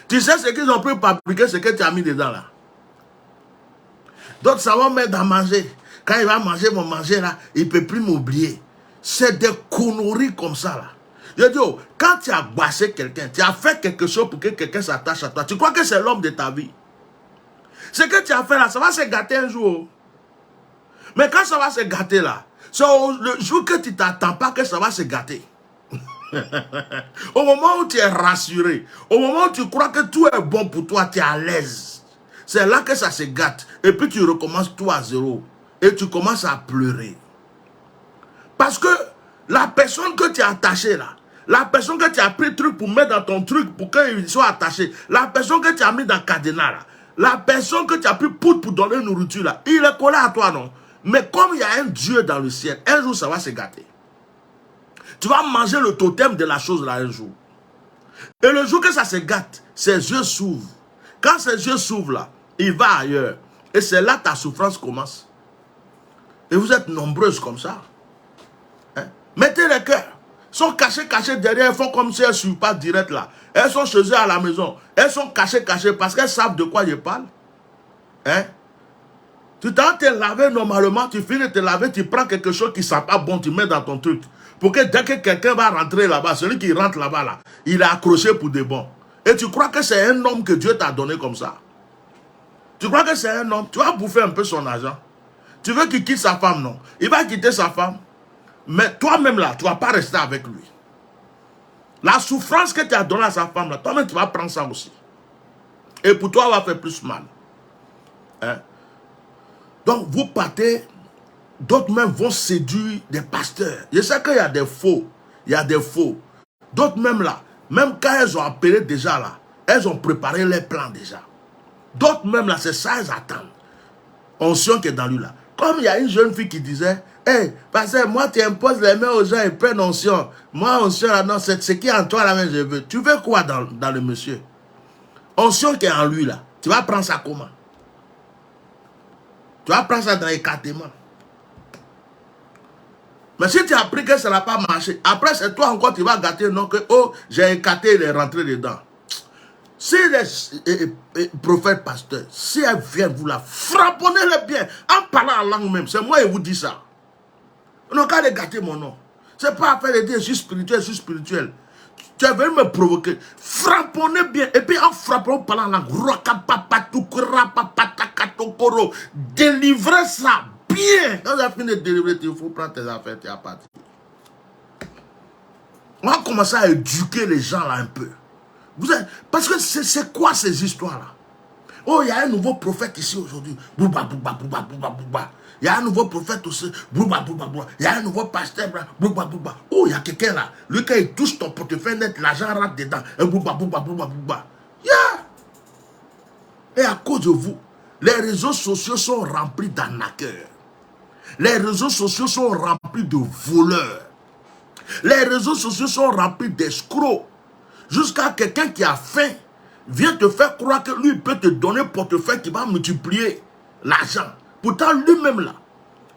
Tu sais ce qu'ils ont pu fabriquer, ce que tu as mis dedans là. D'autres, ça va mettre à manger. Quand il va manger, mon manger là, il ne peut plus m'oublier. C'est des conneries comme ça là. Je dis, oh, quand tu as bassé quelqu'un, tu as fait quelque chose pour que quelqu'un s'attache à toi, tu crois que c'est l'homme de ta vie. Ce que tu as fait là, ça va se gâter un jour. Mais quand ça va se gâter là, c'est le jour que tu ne t'attends pas que ça va se gâter. Au moment où tu es rassuré, au moment où tu crois que tout est bon pour toi, tu es à l'aise. C'est là que ça se gâte. Et puis tu recommences tout à zéro. Et tu commences à pleurer. Parce que la personne que tu as attachée là, la personne que tu as pris truc pour mettre dans ton truc pour qu'il soit attaché, la personne que tu as mis dans le cadenas là, la personne que tu as pris pour donner nourriture là, il est collé à toi non. Mais comme il y a un Dieu dans le ciel, un jour ça va se gâter. Tu vas manger le totem de la chose là un jour. Et le jour que ça se gâte, ses yeux s'ouvrent. Quand ses yeux s'ouvrent là, il va ailleurs. Et c'est là que ta souffrance commence. Et vous êtes nombreuses comme ça. Hein? Mettez les cœurs. Elles sont cachées derrière. Elles font comme si elles ne suivent pas direct là. Elles sont chez eux à la maison. Elles sont cachées parce qu'elles savent de quoi je parle. Hein? Tu t'en te laver normalement, tu finis de te laver, tu prends quelque chose qui ne sent pas bon, tu mets dans ton truc. Pour que dès que quelqu'un va rentrer là-bas, celui qui rentre là-bas, là, il est accroché pour des bons. Et tu crois que c'est un homme que Dieu t'a donné comme ça. Tu crois que c'est un homme, tu vas bouffer un peu son argent. Tu veux qu'il quitte sa femme, non? Il va quitter sa femme. Mais toi-même là, tu ne vas pas rester avec lui. La souffrance que tu as donnée à sa femme, là, toi-même tu vas prendre ça aussi. Et pour toi, ça va faire plus mal. Hein? Donc vous partez, d'autres même vont séduire des pasteurs. Je sais qu'il y a des faux. Il y a des faux. D'autres même là, même quand elles ont appelé déjà là, elles ont préparé les plans déjà. D'autres même là, c'est ça, elles attendent. Onction qui est dans lui là. Comme il y a une jeune fille qui disait, hey, pasteur, moi tu imposes les mains aux gens et prennent onction. Moi, onction là, non, c'est ce qui est en toi là, même je veux. Tu veux quoi dans le monsieur? Onction qui est en lui là. Tu vas prendre ça comment? Tu vas prendre ça dans l'écartement. Mais si tu as appris que ça n'a pas marché, après c'est toi encore tu vas gâter, non, que oh, j'ai écarté, il est rentré dedans. Si les prophètes, pasteurs, si elles viennent vous la frapponnez-les bien, en parlant en langue même, c'est moi qui vous dis ça. On n'a qu'à les gâter mon nom. C'est pas affaire de dire je suis spirituel, je suis spirituel. Tu es venu me provoquer. Frapponnez bien. Et puis en frappant par la langue, délivrez ça bien. Quand vous avez fini de délivrer, il faut prendre tes affaires, tu es à partir. On va commencer à éduquer les gens là un peu. Parce que c'est quoi ces histoires-là? Oh, il y a un nouveau prophète ici aujourd'hui. Bouba, bouba, bouba, bouba, bouba. Il y a un nouveau prophète aussi. Bouba, bouba, bouba. Il y a un nouveau pasteur. Bouba, bouba. Oh, il y a quelqu'un là. Lui, quand il touche ton portefeuille net, l'argent rentre dedans. Et bouba, bouba, bouba, bouba. Yeah. Et à cause de vous, les réseaux sociaux sont remplis d'arnaqueurs. Les réseaux sociaux sont remplis de voleurs. Les réseaux sociaux sont remplis d'escrocs. Jusqu'à quelqu'un qui a faim vient te faire croire que lui peut te donner un portefeuille qui va multiplier l'argent. Pourtant, lui-même là,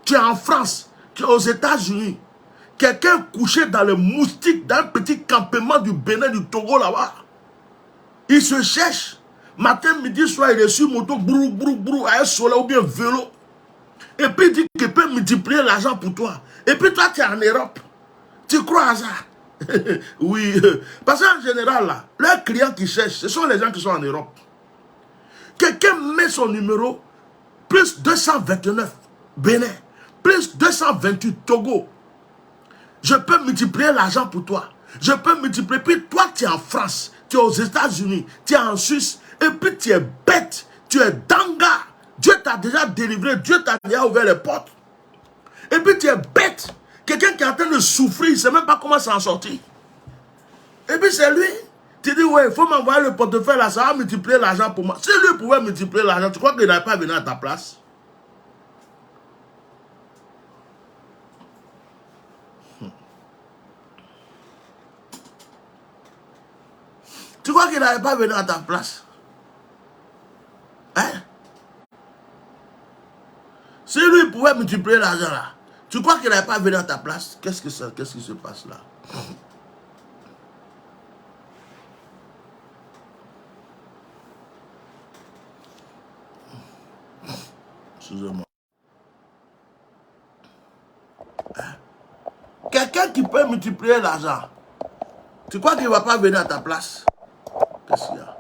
tu es en France, tu es aux États-Unis. Quelqu'un couché dans le moustique d'un petit campement du Bénin, du Togo là-bas. Il se cherche. Matin, midi, soir, il est sur moto, brou, brou, brou, à un soleil ou bien vélo. Et puis il dit qu'il peut multiplier l'argent pour toi. Et puis toi, tu es en Europe. Tu crois à ça? Oui. Parce qu'en général, là, leurs clients qui cherchent, ce sont les gens qui sont en Europe. Quelqu'un met son numéro, plus 229, Bénin, plus 228, Togo. Je peux multiplier l'argent pour toi. Je peux multiplier. Puis toi, tu es en France, tu es aux États-Unis, tu es en Suisse, et puis tu es bête, tu es danga. Dieu t'a déjà délivré, Dieu t'a déjà ouvert les portes. Et puis tu es bête. Quelqu'un qui est en train de souffrir, il ne sait même pas comment s'en sortir. Et puis c'est lui. Tu dis, ouais, il faut m'envoyer le portefeuille là, ça va multiplier l'argent pour moi. Si lui pouvait multiplier l'argent, tu crois qu'il n'allait pas venir à ta place? Tu crois qu'il n'allait pas venir à ta place? Hein? Si lui pouvait multiplier l'argent là, tu crois qu'il n'allait pas venir à ta place? Qu'est-ce qui se passe là? Excusez-moi. Quelqu'un qui peut multiplier l'argent, tu crois qu'il ne va pas venir à ta place? Qu'est-ce qu'il y a?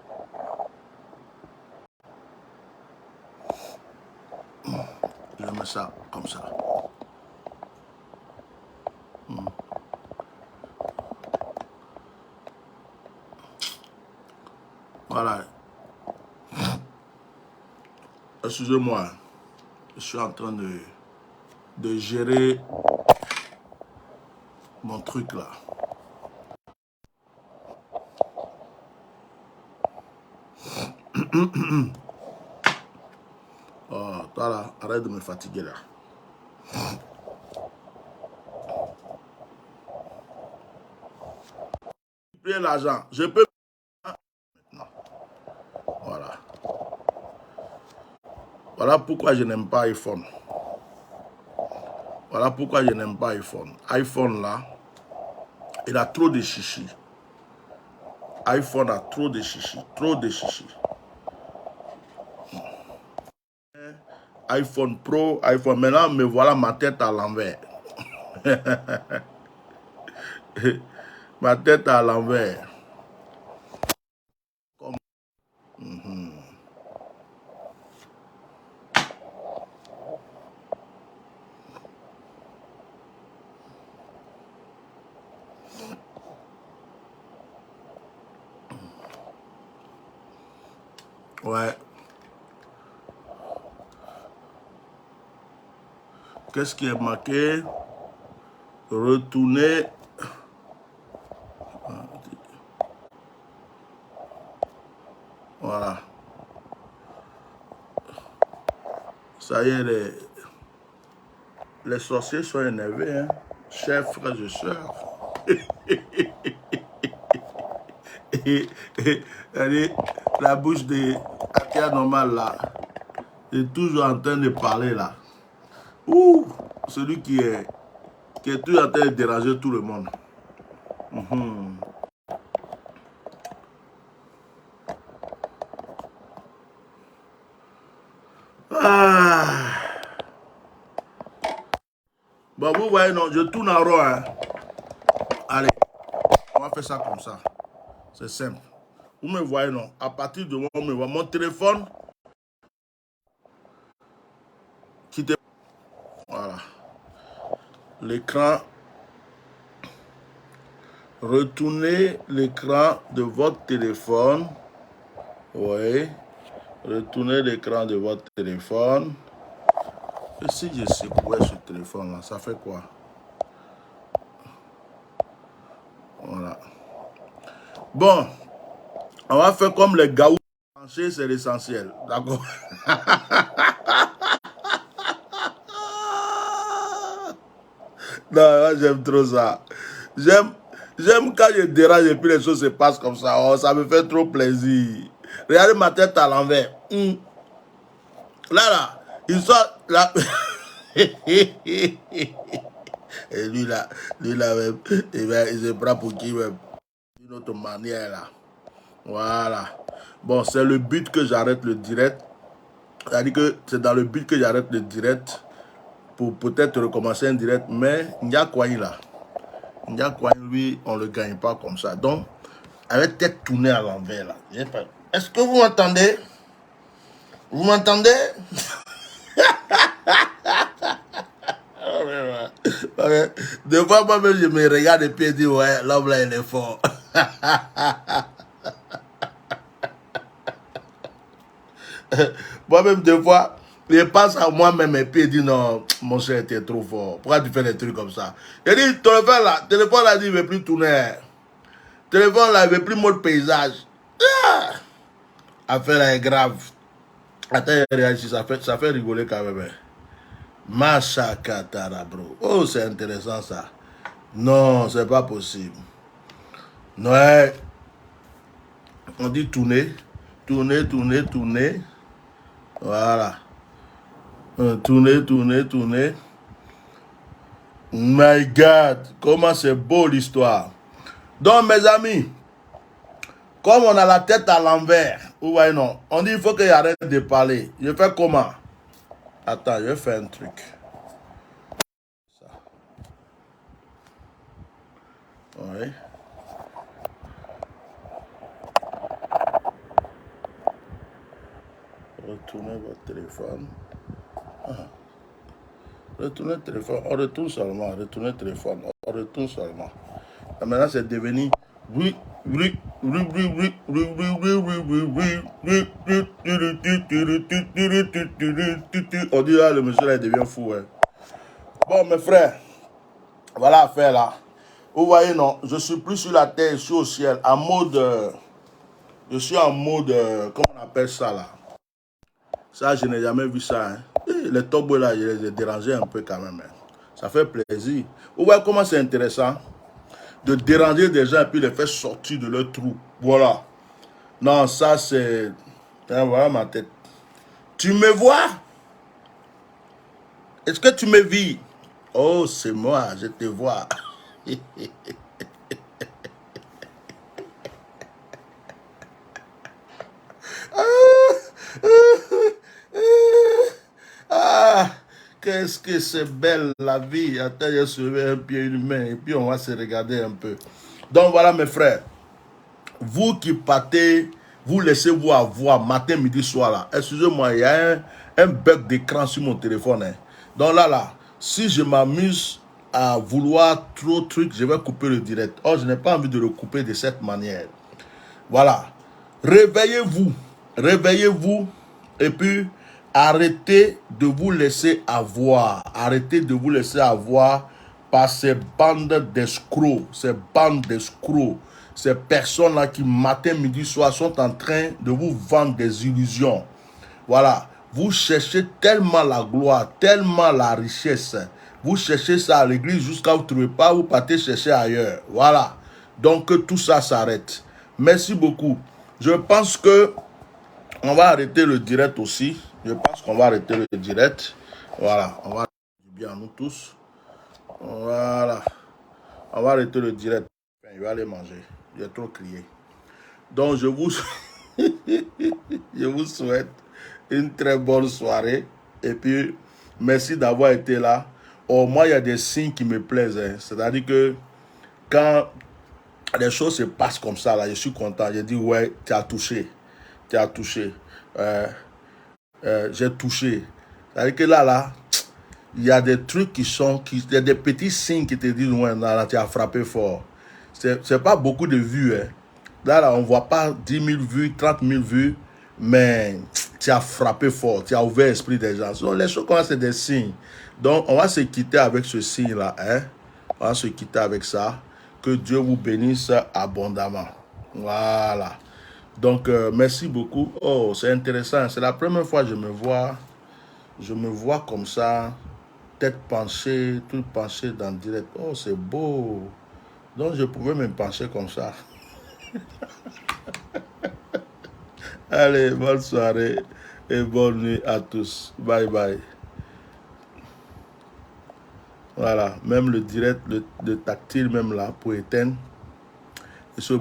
Je mets ça comme ça. Voilà. Excusez-moi. Je suis en train de gérer mon truc là. Oh, toi là, arrête de me fatiguer là. Payer l'argent, je peux maintenant. Voilà. Voilà pourquoi je n'aime pas iPhone. Voilà pourquoi je n'aime pas iPhone. iPhone là, il a trop de chichi. iPhone a trop de chichi. Trop de chichi. iPhone Pro, iPhone. Maintenant, me voilà ma tête à l'envers. Ma tête à l'envers. Comme... Ouais. Qu'est-ce qui est marqué? Retourner. Voilà. Ça y est, les sorciers sont énervés, hein. Chers frères et sœurs. Allez, la bouche de Akia normal là, est toujours en train de parler là. Ouh, celui qui est toujours en train de déranger tout le monde. Ah. Bon, vous voyez, non, je tourne en rond. Hein. Allez, on va faire fait ça comme ça. C'est simple. Vous me voyez, non? À partir de moi, on me voit mon téléphone. Quittez. Voilà. L'écran. Retournez l'écran de votre téléphone. Oui. Retournez l'écran de votre téléphone. Et si je secouais ce téléphone-là, ça fait quoi? Voilà. Bon. On va faire comme les gars. Brancher, c'est l'essentiel. D'accord? Non, j'aime trop ça. J'aime quand je dérange et puis les choses se passent comme ça. Oh, ça me fait trop plaisir. Regardez ma tête à l'envers. Là, il sort là. Et lui là, même, il se prend pour qui même? D'une autre manière là. Voilà. Bon, c'est le but que j'arrête le direct. C'est-à-dire que c'est dans le but que j'arrête le direct pour peut-être recommencer un direct. Mais il y a quoi là? Lui, on ne le gagne pas comme ça. Donc, avec tête tournée à l'envers là. Est-ce que vous m'entendez? Vous m'entendez? Des fois, moi-même, je me regarde et puis je dis, ouais, l'homme là, il est fort. Moi-même, des fois, je pense à moi-même et puis je dis, non, mon cher était trop fort. Pourquoi tu fais des trucs comme ça? Il dit, téléphone là, il ne veut plus tourner. Téléphone là, il ne veut plus mode paysage. Affaire là est grave. Attends, réagis, ça fait rigoler quand même. Machakatara, bro. Oh, c'est intéressant ça. Non, c'est pas possible. Non, on dit tourner. Tourner. Voilà. Tourner. My God, comment c'est beau l'histoire. Donc, mes amis, comme on a la tête à l'envers, vous voyez, non, on dit il faut qu'il arrête de parler. Je fais comment? Attends, je fais un truc. Ça. Oui. Retournez votre téléphone. Retournez le téléphone. On retourne seulement. Retournez le téléphone. On retourne seulement. Et maintenant, c'est devenu. On dit là, le monsieur là, il devient fou. Hein. Bon, mes frères, voilà l'affaire là. Vous voyez, non, je suis plus sur la terre, je suis au ciel, en mode. Je suis en mode. Comment on appelle ça là? Ça, je n'ai jamais vu ça. Hein. Les tobos là, je les ai dérangés un peu quand même. Hein. Ça fait plaisir. Vous voyez comment c'est intéressant de déranger des gens et puis les faire sortir de leur trou. Voilà. Non, ça c'est... Voilà ma tête. Tu me vois? Est-ce que tu me vis? Oh, c'est moi, je te vois. Ah, qu'est-ce que c'est belle la vie. Attends, je soulevé un pied, une main, et puis on va se regarder un peu. Donc voilà mes frères. Vous qui partez, vous laissez-vous avoir matin, midi, soir là. Excusez-moi, il y a un bug d'écran sur mon téléphone. Hein. Donc là, si je m'amuse à vouloir trop de trucs, je vais couper le direct. Or, je n'ai pas envie de le couper de cette manière. Voilà. Réveillez-vous. Réveillez-vous. Et puis, arrêtez de vous laisser avoir. Arrêtez de vous laisser avoir par ces bandes d'escrocs. Ces bandes d'escrocs. Ces personnes-là qui, matin, midi, soir, sont en train de vous vendre des illusions. Voilà. Vous cherchez tellement la gloire, tellement la richesse. Vous cherchez ça à l'église jusqu'à vous ne trouvez pas, vous partez chercher ailleurs. Voilà. Donc, que tout ça s'arrête. Merci beaucoup. Je pense que on va arrêter le direct aussi. Je pense qu'on va arrêter le direct. Voilà. On va arrêter bien nous tous. Voilà. On va arrêter le direct. Je vais aller manger. J'ai trop crié. Donc, je vous souhaite une très bonne soirée. Et puis, merci d'avoir été là. Au moins, il y a des signes qui me plaisent. Hein. C'est-à-dire que quand les choses se passent comme ça, là, je suis content. J'ai dit, ouais, tu as touché. Tu as touché. J'ai touché. C'est-à-dire que là, il y a des trucs il y a des petits signes qui te disent, ouais, là, tu as frappé fort. C'est pas beaucoup de vues, hein. Là, on ne voit pas 10 000 vues, 30 000 vues, mais tu as frappé fort, tu as ouvert l'esprit des gens. Donc, les choses comme ça, c'est des signes. Donc, on va se quitter avec ce signe-là, hein. On va se quitter avec ça. Que Dieu vous bénisse abondamment. Voilà. Donc, merci beaucoup. Oh, c'est intéressant. C'est la première fois que je me vois comme ça, tête penchée, tout penché dans le direct. Oh, c'est beau. Donc, je pouvais me pencher comme ça. Allez, bonne soirée et bonne nuit à tous. Bye bye. Voilà, même le direct, le tactile, même là, pour éteindre.